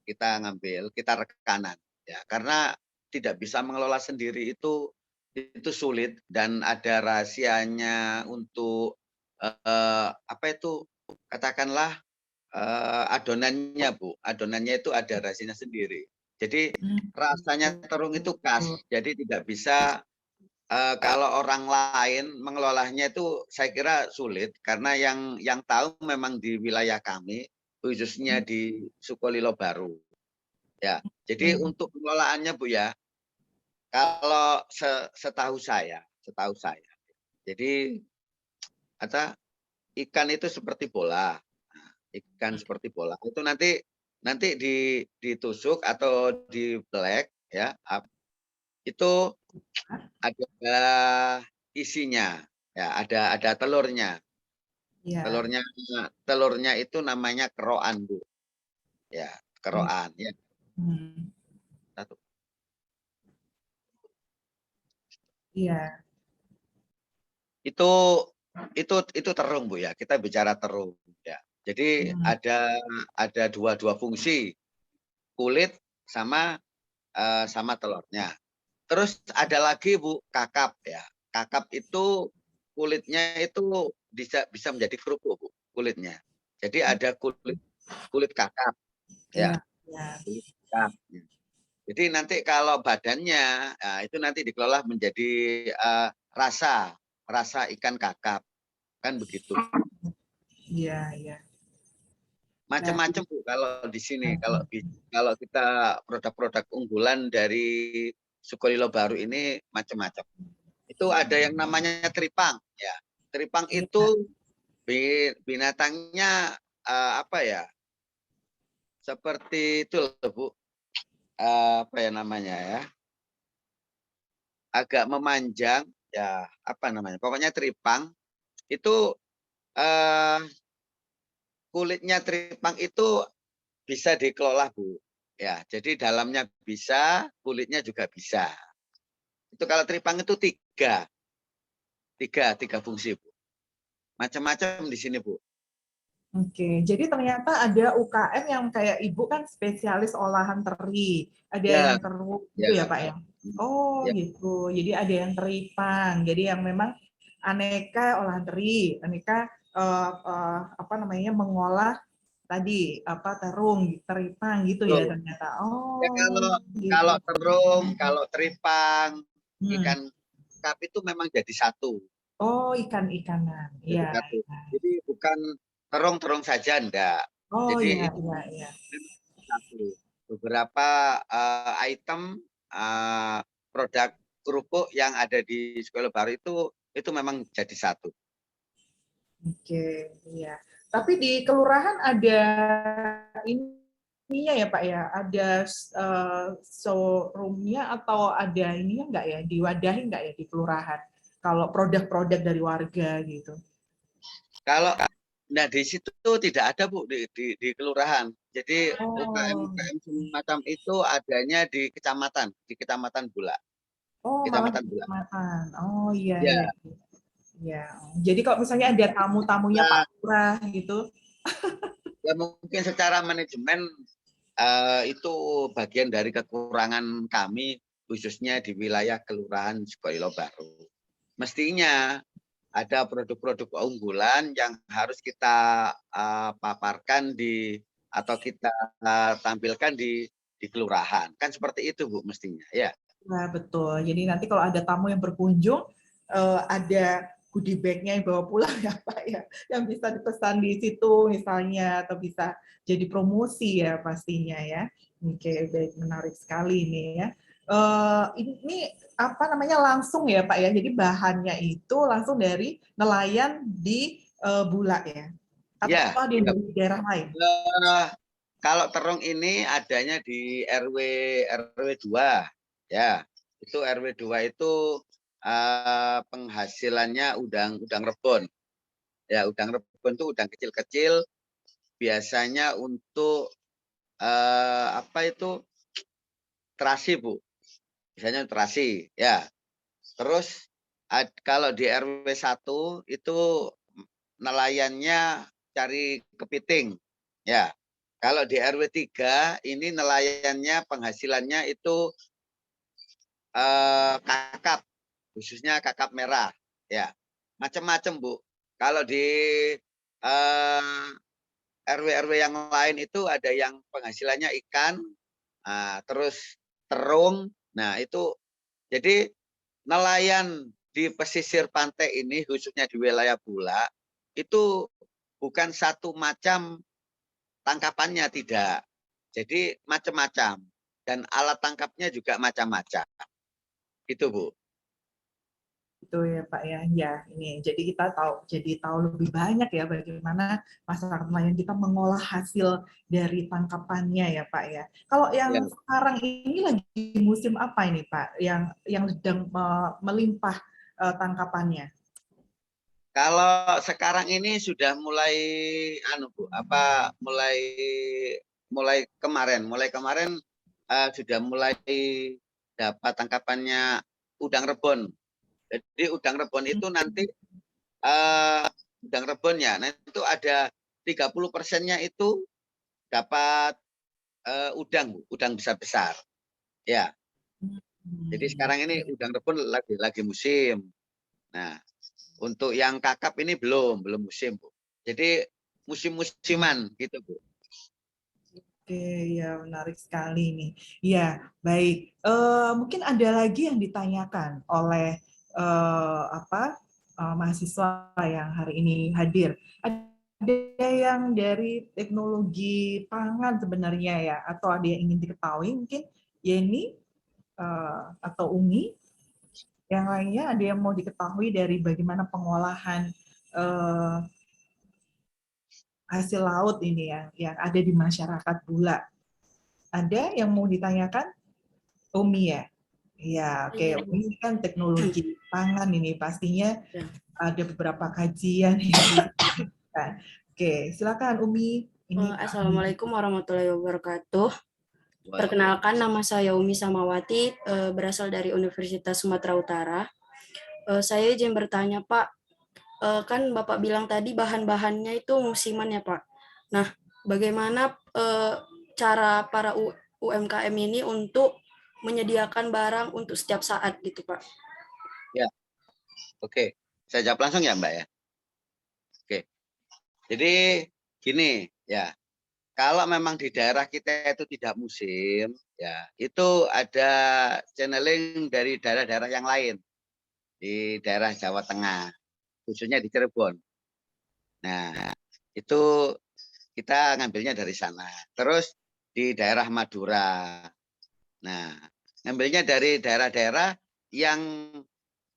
kita rekanan ya karena tidak bisa mengelola sendiri itu sulit dan ada rahasianya untuk apa itu katakanlah adonannya Bu, adonannya itu ada rahasianya sendiri. Jadi rasanya terung itu khas, jadi tidak bisa kalau orang lain mengelolanya itu saya kira sulit karena yang tahu memang di wilayah kami khususnya di Sukolilo Baru. Ya, jadi untuk pengelolaannya Bu ya, kalau setahu saya, jadi ada ikan itu seperti bola, ikan seperti bola itu nanti ditusuk atau di black ya, itu ada isinya, ya ada telurnya, ya. telurnya itu namanya keroan Bu, ya keroan ya. Satu. Iya. Itu terung Bu ya, kita bicara terung ya. Jadi ada dua fungsi, kulit sama telurnya. Terus ada lagi Bu kakap ya. Kakap itu kulitnya itu bisa menjadi kerupuk Bu, kulitnya. Jadi ada kulit kakap ya. Kulit kakap. Jadi nanti kalau badannya itu nanti dikelola menjadi rasa ikan kakap kan begitu. Iya, iya. Macam-macam Bu kalau di sini kalau kita produk-produk unggulan dari Sukolilo Baru ini macam-macam. Itu ada yang namanya teripang ya. Teripang itu binatangnya apa ya? Seperti itu loh Bu. Apa ya namanya ya? Agak memanjang ya, apa namanya? Pokoknya teripang itu kulitnya teripang itu bisa dikelola Bu. Ya, jadi dalamnya bisa, kulitnya juga bisa. Itu kalau teripang itu tiga fungsi Bu. Macam-macam di sini Bu. Oke, jadi ternyata ada UKM yang kayak Ibu kan spesialis olahan teri. Ada Ya, yang terung gitu ya Pak ya? Oh ya. gitu, jadi ada yang teripang. Jadi yang memang aneka olahan teri, aneka apa namanya mengolah tadi apa terung, teripang gitu ya Tuh. ternyata. Ya, Oh kalau gitu. terung, kalau teripang, Hmm. ikan kap itu memang jadi satu. Oh ikan-ikanan, Jadi ya. satu. Jadi bukan terung saja enggak. Oh Jadi iya, itu iya, iya. satu. Beberapa item produk kerupuk yang ada di Sukolilo Baru itu memang jadi satu. Oke, iya. Tapi di kelurahan ada ini ininya ya Pak ya, ada showroom-nya atau ada ininya nggak ya, diwadahin nggak ya di kelurahan? Kalau produk-produk dari warga gitu. Kalau nah di situ tidak ada Bu di kelurahan. Jadi Oh, UKM-UKM semacam itu adanya di Kecamatan Bulak. oh malah di Kecamatan Bulak. kecamatan. Oh iya iya. Ya, Iya. Jadi kalau misalnya ada tamu-tamunya Pak nah, Lurah gitu. ya mungkin secara manajemen itu bagian dari kekurangan kami khususnya di wilayah Kelurahan Sukoilo Baru. Mestinya ada produk-produk unggulan yang harus kita paparkan atau kita tampilkan di kelurahan. Kan seperti itu Bu mestinya ya. Nah, betul. Jadi nanti kalau ada tamu yang berkunjung, ada goodie bag-nya yang bawa pulang ya Pak ya, yang bisa dipesan di situ misalnya, atau bisa jadi promosi ya pastinya ya. Oke, baik, menarik sekali ini ya. Ini apa namanya langsung ya Pak ya, jadi bahannya itu langsung dari nelayan di Bulak ya, atau Ya, ada yang dari daerah lain? kalau terung ini adanya di RW 2 ya. Itu RW 2 itu penghasilannya udang rebon. Ya, udang rebon itu udang kecil-kecil biasanya untuk apa itu terasi Bu. Biasanya terasi ya. Terus kalau di RW 1 itu nelayannya cari kepiting ya. Kalau di RW 3 ini nelayannya penghasilannya itu kakap, khususnya kakap merah ya. Macam-macam Bu. Kalau di RW-RW yang lain itu ada yang penghasilannya ikan, terus terung. Nah, itu jadi nelayan di pesisir pantai ini khususnya di wilayah Bulak itu bukan satu macam tangkapannya tidak. Jadi macam-macam dan alat tangkapnya juga macam-macam. Itu Bu. Itu ya Pak ya. Ya, ini jadi kita tahu lebih banyak ya bagaimana masyarakat nelayan kita mengolah hasil dari tangkapannya ya Pak ya. Kalau yang Ya. sekarang ini lagi musim apa ini Pak yang sedang melimpah tangkapannya? Kalau sekarang ini sudah mulai Bu, mulai kemarin sudah mulai dapat tangkapannya udang rebon. Jadi udang rebon itu nanti udang rebonnya, nah itu ada 30%-nya itu dapat udang besar-besar. Ya, jadi sekarang ini udang rebon lagi musim. Nah, untuk yang kakap ini belum musim, Bu. Jadi musim-musiman gitu, Bu. Oke, ya menarik sekali nih. Ya, baik. Mungkin ada lagi yang ditanyakan oleh mahasiswa yang hari ini hadir. Ada yang dari teknologi pangan sebenarnya ya, atau ada yang ingin diketahui mungkin Yeni atau Umi. Yang lainnya ada yang mau diketahui dari bagaimana pengolahan hasil laut ini yang ada di masyarakat Bulak. Ada yang mau ditanyakan? Umi ya? Iya, oke. Iya, Umi ini kan teknologi pangan ini pastinya Ya. ada beberapa kajian yang dilakukan. Oke, silakan Umi. Ini Pak. Assalamualaikum warahmatullahi wabarakatuh. Perkenalkan, nama saya Umi Samawati, berasal dari Universitas Sumatera Utara. Saya izin bertanya, Pak. Kan Bapak bilang tadi bahan-bahannya itu musiman ya, Pak. Nah, bagaimana cara para UMKM ini untuk menyediakan barang untuk setiap saat gitu, Pak? Ya, oke. Saya jawab langsung ya, Mbak ya. Oke. Jadi gini ya, kalau memang di daerah kita itu tidak musim, ya itu ada channeling dari daerah-daerah yang lain di daerah Jawa Tengah, khususnya di Cirebon. Nah, itu kita ngambilnya dari sana. Terus di daerah Madura. Nah, ngambilnya dari daerah-daerah yang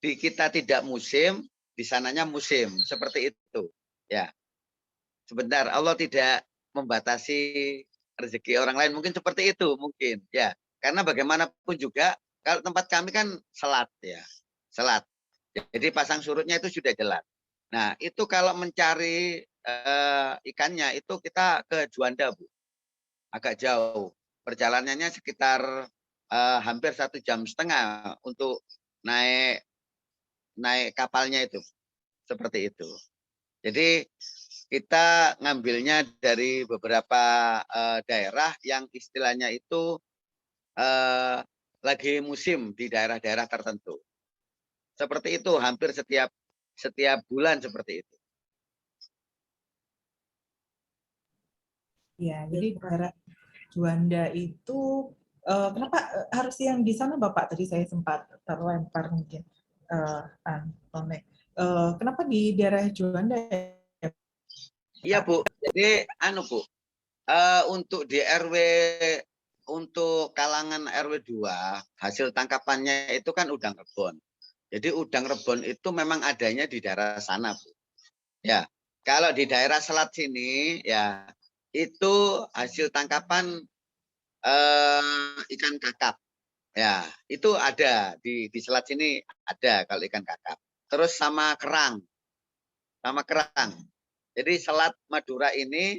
di kita tidak musim, di sananya musim, seperti itu. Ya, sebentar, Allah tidak membatasi rezeki orang lain, mungkin seperti itu mungkin ya. Karena bagaimanapun juga kalau tempat kami kan selat ya, selat. Jadi pasang surutnya itu sudah jelas. Nah itu kalau mencari ikannya itu kita ke Juanda Bu, agak jauh. Perjalanannya sekitar hampir 1,5 jam untuk naik kapalnya itu, seperti itu. Jadi kita ngambilnya dari beberapa daerah yang istilahnya itu lagi musim di daerah-daerah tertentu. Seperti itu, hampir setiap bulan seperti itu. Ya, jadi daerah Juanda itu kenapa harus yang di sana Bapak? Tadi saya sempat terlempar mungkin Antone. Kenapa di daerah Juanda? Iya Bu, jadi Bu, untuk di RW untuk kalangan RW 2 hasil tangkapannya itu kan udang rebon. Jadi udang rebon itu memang adanya di daerah sana Bu. Ya, kalau di daerah selat sini ya itu hasil tangkapan ikan kakap. Ya, itu ada di selat sini ada kalau ikan kakap. Terus sama kerang. Jadi selat Madura ini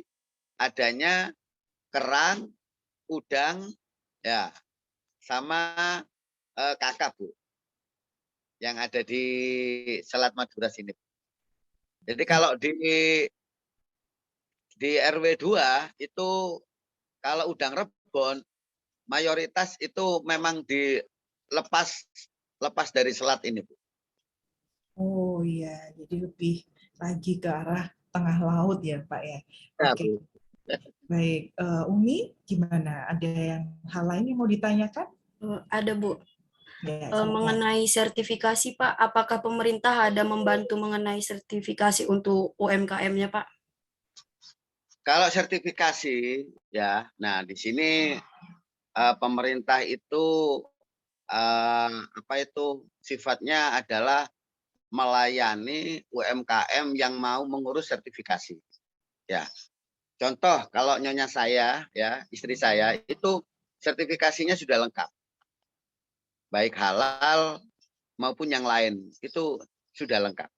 adanya kerang, udang, ya, sama kakap Bu, yang ada di selat Madura sini. Jadi kalau di RW 2 itu kalau udang rebon mayoritas itu memang dilepas dari selat ini Bu. Oh iya, jadi lebih lagi ke arah tengah laut ya Pak ya. Ya, Oke. Bu. Baik, Umi gimana? Ada yang hal lain yang mau ditanyakan? Ada Bu. Ya, silakan. Mengenai sertifikasi Pak, apakah pemerintah ada membantu mengenai sertifikasi untuk UMKM-nya Pak? Kalau sertifikasi ya, nah di sini pemerintah itu sifatnya adalah melayani UMKM yang mau mengurus sertifikasi. Ya, contoh kalau nyonya saya, ya istri saya itu sertifikasinya sudah lengkap, baik halal maupun yang lain itu sudah lengkap.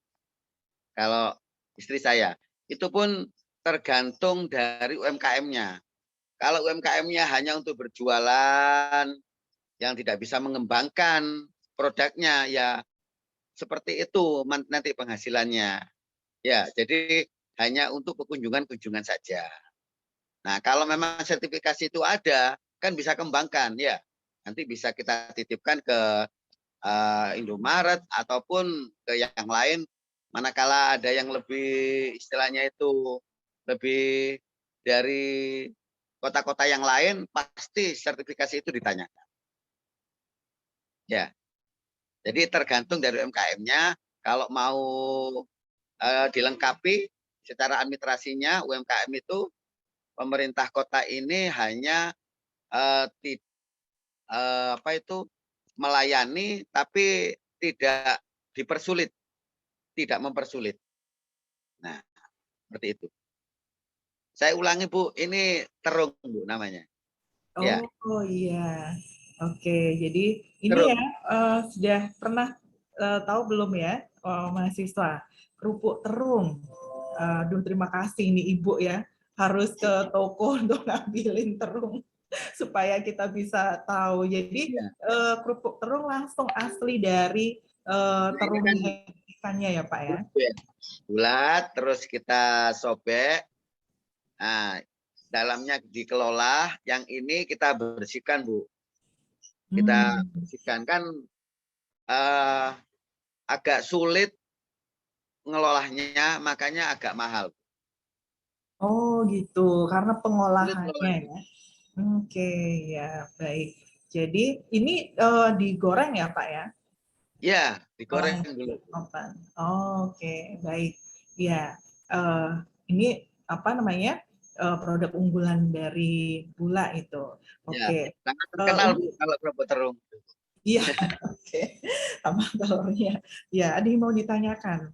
Kalau istri saya, itu pun tergantung dari UMKM-nya. Kalau UMKM-nya hanya untuk berjualan, yang tidak bisa mengembangkan produknya, ya seperti itu nanti penghasilannya. Ya, jadi hanya untuk kunjungan saja. Nah, kalau memang sertifikasi itu ada, kan bisa kembangkan, ya. Nanti bisa kita titipkan ke Indomaret ataupun ke yang lain. Manakala ada yang lebih istilahnya itu lebih dari kota-kota yang lain, pasti sertifikasi itu ditanyakan. Ya, jadi tergantung dari UMKM-nya. Kalau mau dilengkapi secara administrasinya, UMKM itu pemerintah kota ini hanya melayani, tapi tidak dipersulit, tidak mempersulit. Nah, seperti itu. Saya ulangi Bu, ini terung Bu namanya. Oh Ya. iya, oke. Jadi ini Terung. ya sudah pernah tahu belum ya mahasiswa kerupuk terung. Aduh terima kasih ini Ibu ya, harus ke toko untuk ngambilin terung supaya kita bisa tahu. Jadi Ya. Kerupuk terung langsung asli dari terung ikannya ya Pak ya? Bulat, terus kita sobek. Nah, dalamnya dikelola, yang ini kita bersihkan Bu. Kita bersihkan kan agak sulit ngelolahnya, makanya agak mahal. Oh gitu, karena pengolahannya ya. Oke, ya baik. Jadi ini digoreng ya Pak ya? Ya, digoreng dulu. Oke, baik. Ya, ini apa namanya produk unggulan dari Bula itu. Oke. Ya, sangat terkenal Bu kalau kerupuk terung. Iya, oke. Sama telurnya. Ya, ada yang mau ditanyakan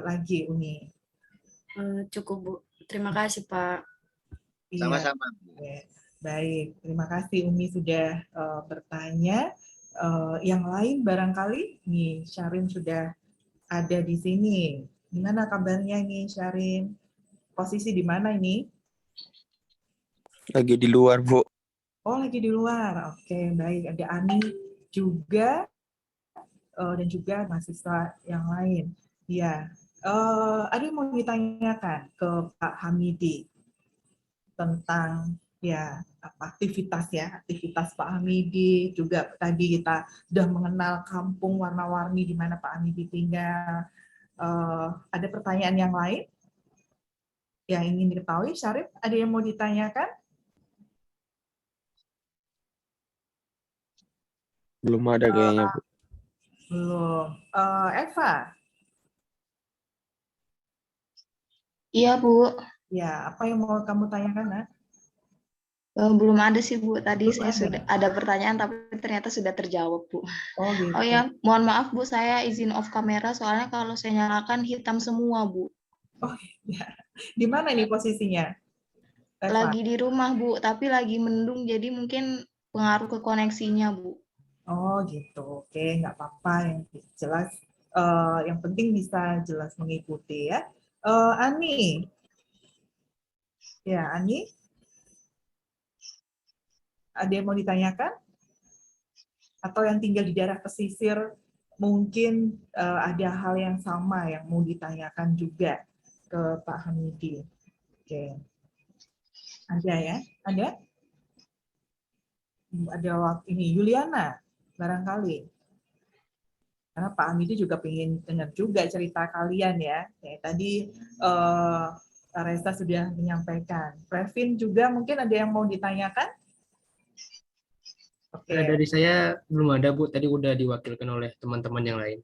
lagi Uni? Cukup Bu. Terima kasih Pak. Iya. Sama-sama. Oke. Baik, terima kasih Umi sudah bertanya. Yang lain barangkali nih, Syarin sudah ada di sini. Gimana kabarnya nih Syarin? Posisi di mana ini? Lagi di luar, Bu. Oh, lagi di luar. Oke, baik. Ada Ani juga dan juga mahasiswa yang lain. Ya, ada yang mau ditanyakan ke Pak Hamidi tentang ya aktivitas Pak Hamidi, juga tadi kita sudah mengenal kampung warna-warni di mana Pak Hamidi tinggal. Ada pertanyaan yang lain yang ingin diketahui? Syarif, ada yang mau ditanyakan? Belum ada kayaknya, Bu. Belum. Eva, Iya, Bu. ya apa yang mau kamu tanyakan, Nak? Belum ada sih, Bu. Tadi Belum saya ada. sudah ada pertanyaan, tapi ternyata sudah terjawab, Bu. Oh gitu. Oh ya, mohon maaf, Bu. Saya izin off kamera, soalnya kalau saya nyalakan hitam semua, Bu. Oh ya. Di mana nih posisinya? Eva? Lagi di rumah, Bu. Tapi lagi mendung, jadi mungkin pengaruh ke koneksinya, Bu. Oh gitu. Oke, nggak apa-apa. Yang jelas, yang penting bisa jelas mengikuti ya. Ani, ya Ani, ada yang mau ditanyakan? Atau yang tinggal di daerah pesisir mungkin ada hal yang sama yang mau ditanyakan juga ke Pak Hamidi. Oke. Ada ya? Ada? Ada waktu ini Yuliana barangkali. Karena Pak Hamidi juga pengen dengar juga cerita kalian ya. Tadi Reza sudah menyampaikan. Previn juga mungkin ada yang mau ditanyakan? Oke. Dari saya belum ada, Bu. Tadi udah diwakilkan oleh teman-teman yang lain.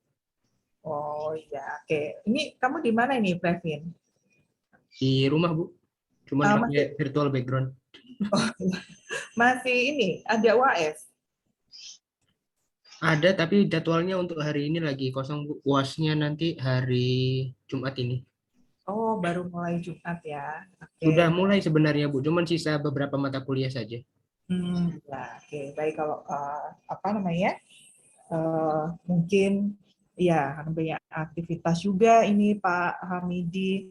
Oh iya, oke. Ini kamu di mana ini, Previn? Di rumah, Bu. Cuman Masih, pakai virtual background. masih ini, ada UAS? Ada, tapi jadwalnya untuk hari ini lagi kosong, Bu. UASnya nanti hari Jumat ini. Oh, baru mulai Jumat ya. Oke. Sudah mulai sebenarnya, Bu. Cuman sisa beberapa mata kuliah saja. Ya, oke. Baik, kalau apa namanya? Mungkin ya karena banyak aktivitas juga ini Pak Hamidi,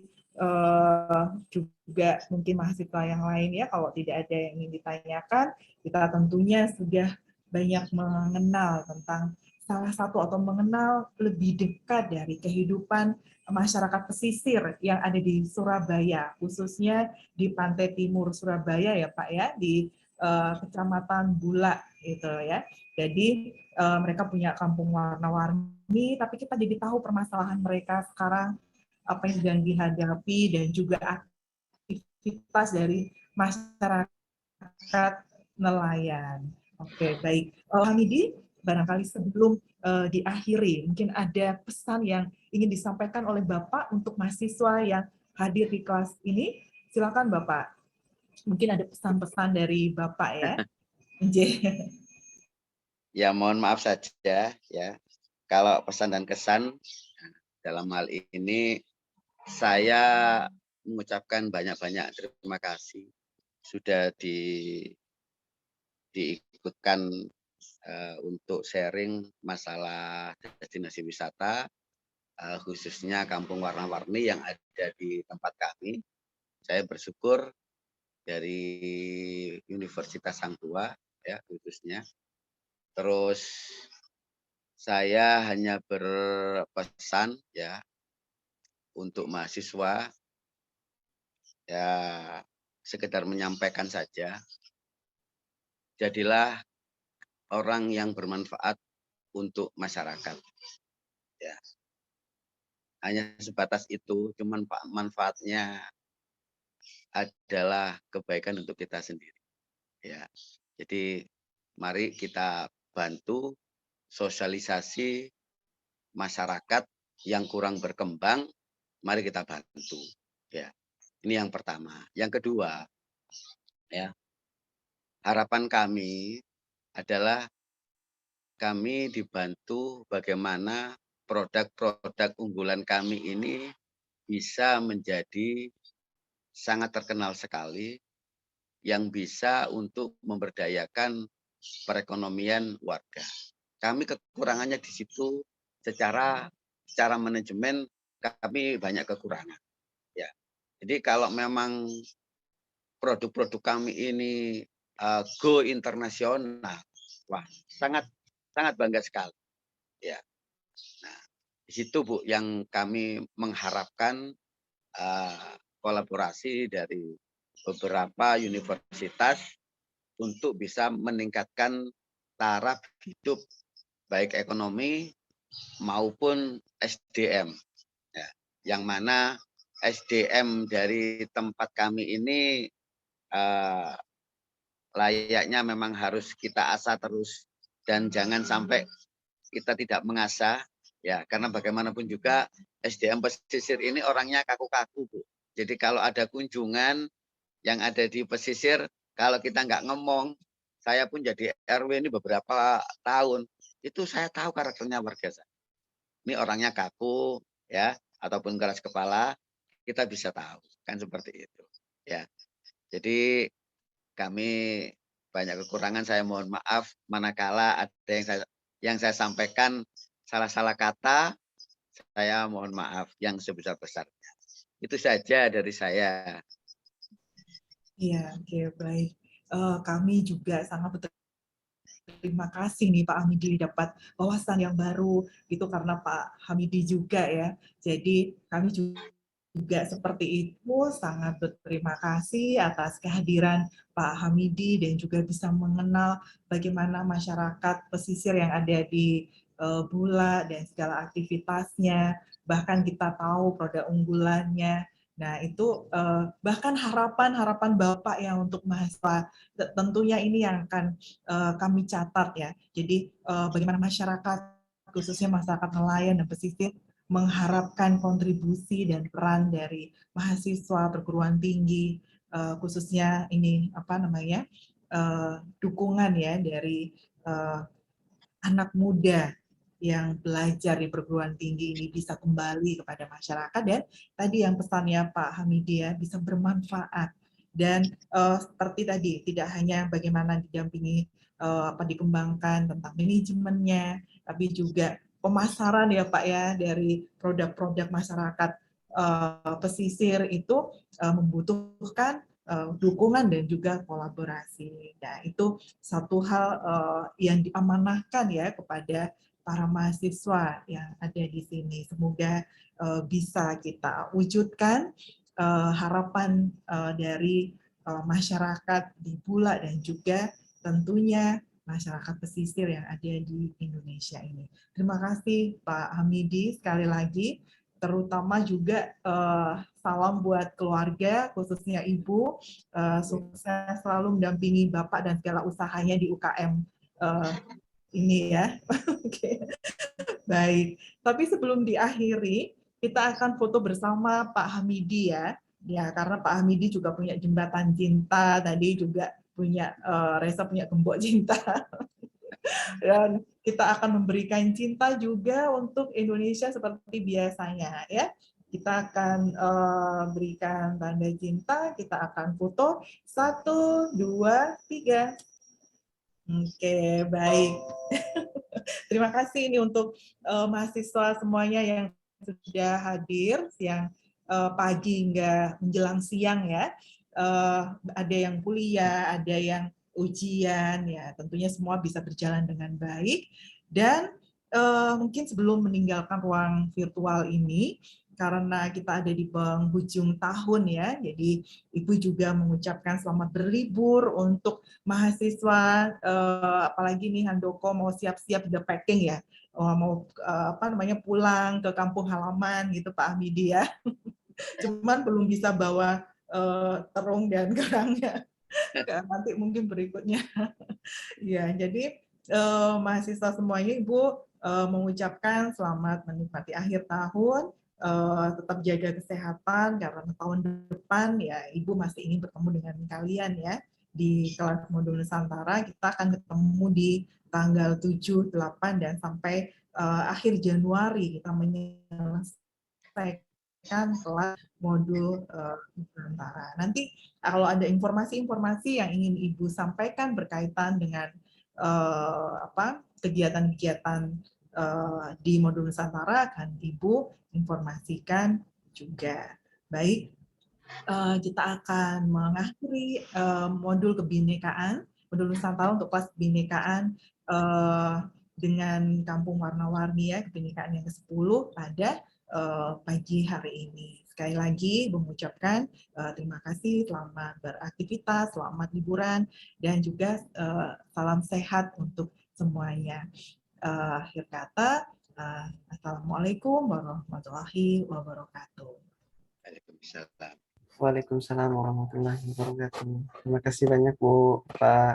juga mungkin mahasiswa yang lain ya, kalau tidak ada yang ingin ditanyakan, kita tentunya sudah banyak mengenal tentang salah satu atau mengenal lebih dekat dari kehidupan masyarakat pesisir yang ada di Surabaya, khususnya di pantai timur Surabaya ya Pak ya, di Kecamatan Bulak gitu ya. Jadi mereka punya kampung warna-warni, tapi kita jadi tahu permasalahan mereka sekarang, apa yang sedang dihadapi, dan juga aktivitas dari masyarakat nelayan. Oke, baik. Hamidi, barangkali sebelum diakhiri, mungkin ada pesan yang ingin disampaikan oleh Bapak untuk mahasiswa yang hadir di kelas ini. Silakan Bapak. Mungkin ada pesan-pesan dari Bapak ya. Ya mohon maaf saja ya. Kalau pesan dan kesan dalam hal ini saya mengucapkan banyak-banyak terima kasih sudah diikutkan untuk sharing masalah destinasi wisata khususnya kampung warna-warni yang ada di tempat kami. Saya bersyukur dari Universitas Sang Tua ya khususnya. Terus saya hanya berpesan ya untuk mahasiswa ya sekedar menyampaikan saja. Jadilah orang yang bermanfaat untuk masyarakat. Ya. Hanya sebatas itu, cuman manfaatnya adalah kebaikan untuk kita sendiri. Ya. Jadi mari kita bantu sosialisasi masyarakat yang kurang berkembang, mari kita bantu. Ya. Ini yang pertama. Yang kedua, ya. Harapan kami adalah kami dibantu bagaimana produk-produk unggulan kami ini bisa menjadi sangat terkenal sekali yang bisa untuk memberdayakan perekonomian warga. Kami kekurangannya di situ, secara manajemen kami banyak kekurangan. Ya, jadi kalau memang produk-produk kami ini go internasional, wah sangat bangga sekali. Ya, nah di situ Bu yang kami mengharapkan kolaborasi dari beberapa universitas untuk bisa meningkatkan taraf hidup baik ekonomi maupun SDM. Ya, yang mana SDM dari tempat kami ini layaknya memang harus kita asah terus dan jangan sampai kita tidak mengasah ya, karena bagaimanapun juga SDM pesisir ini orangnya kaku-kaku Bu. Jadi kalau ada kunjungan yang ada di pesisir, kalau kita nggak ngomong, saya pun jadi RW ini beberapa tahun, itu saya tahu karakternya warga saya. Ini orangnya kaku ya, ataupun keras kepala, kita bisa tahu kan seperti itu ya. Jadi kami banyak kekurangan, saya mohon maaf manakala ada yang saya sampaikan salah kata, saya mohon maaf yang sebesar-besarnya. Itu saja dari saya. Iya, oke, baik. Kami juga sangat berterima kasih nih Pak Hamidi dapat wawasan yang baru itu karena Pak Hamidi juga ya. Jadi kami juga seperti itu sangat berterima kasih atas kehadiran Pak Hamidi dan juga bisa mengenal bagaimana masyarakat pesisir yang ada di Bula dan segala aktivitasnya, bahkan kita tahu produk unggulannya. Nah itu bahkan harapan Bapak ya untuk mahasiswa, tentunya ini yang akan kami catat ya. Jadi bagaimana masyarakat khususnya masyarakat nelayan dan pesisir mengharapkan kontribusi dan peran dari mahasiswa perguruan tinggi, khususnya ini dukungan ya dari anak muda yang belajar di perguruan tinggi ini bisa kembali kepada masyarakat dan tadi yang pesannya Pak Hamidi ya bisa bermanfaat dan seperti tadi tidak hanya bagaimana didampingi dikembangkan tentang manajemennya tapi juga pemasaran ya Pak ya dari produk-produk masyarakat pesisir itu membutuhkan dukungan dan juga kolaborasi. Nah, itu satu hal yang diamanahkan ya kepada para mahasiswa yang ada di sini. Semoga bisa kita wujudkan harapan dari masyarakat di Bula dan juga tentunya masyarakat pesisir yang ada di Indonesia ini. Terima kasih Pak Hamidi sekali lagi. Terutama juga salam buat keluarga, khususnya Ibu, sukses selalu mendampingi Bapak dan segala usahanya di UKM ini ya. Oke. Baik, tapi sebelum diakhiri, kita akan foto bersama Pak Hamidi ya. Ya, karena Pak Hamidi juga punya jembatan cinta, tadi juga punya Reza punya gembok cinta. Dan kita akan memberikan cinta juga untuk Indonesia seperti biasanya ya. Kita akan berikan tanda cinta, kita akan foto 1, 2, 3. Oke, baik. Terima kasih ini untuk mahasiswa semuanya yang sudah hadir siang pagi hingga menjelang siang ya. Ada yang kuliah, ada yang ujian ya. Tentunya semua bisa berjalan dengan baik dan mungkin sebelum meninggalkan ruang virtual ini karena kita ada di penghujung tahun ya. Jadi Ibu juga mengucapkan selamat berlibur untuk mahasiswa apalagi nih Handoko mau siap-siap udah packing ya. Mau pulang ke kampung halaman gitu Pak Hamidi ya. Cuman belum bisa bawa terung dan kerangnya. Nanti mungkin berikutnya. Ya, jadi mahasiswa semuanya Ibu mengucapkan selamat menikmati akhir tahun, tetap jaga kesehatan karena tahun depan ya Ibu masih ingin bertemu dengan kalian ya di kelas modul Nusantara. Kita akan ketemu di tanggal 7, 8 dan sampai akhir Januari kita menyelesaikan kelas modul Nusantara. Nanti kalau ada informasi-informasi yang ingin Ibu sampaikan berkaitan dengan kegiatan-kegiatan di modul Nusantara akan Ibu informasikan juga. Baik, kita akan mengakhiri modul kebinekaan, modul Nusantara untuk kelas kebinekaan dengan kampung warna-warni ya, kebinekaan yang ke-10 pada pagi hari ini. Sekali lagi mengucapkan terima kasih, selamat beraktivitas, selamat liburan, dan juga salam sehat untuk semuanya. Akhir kata, Assalamualaikum warahmatullahi wabarakatuh. Waalaikumsalam. Waalaikumsalam warahmatullahi wabarakatuh. Terima kasih banyak Bu, Pak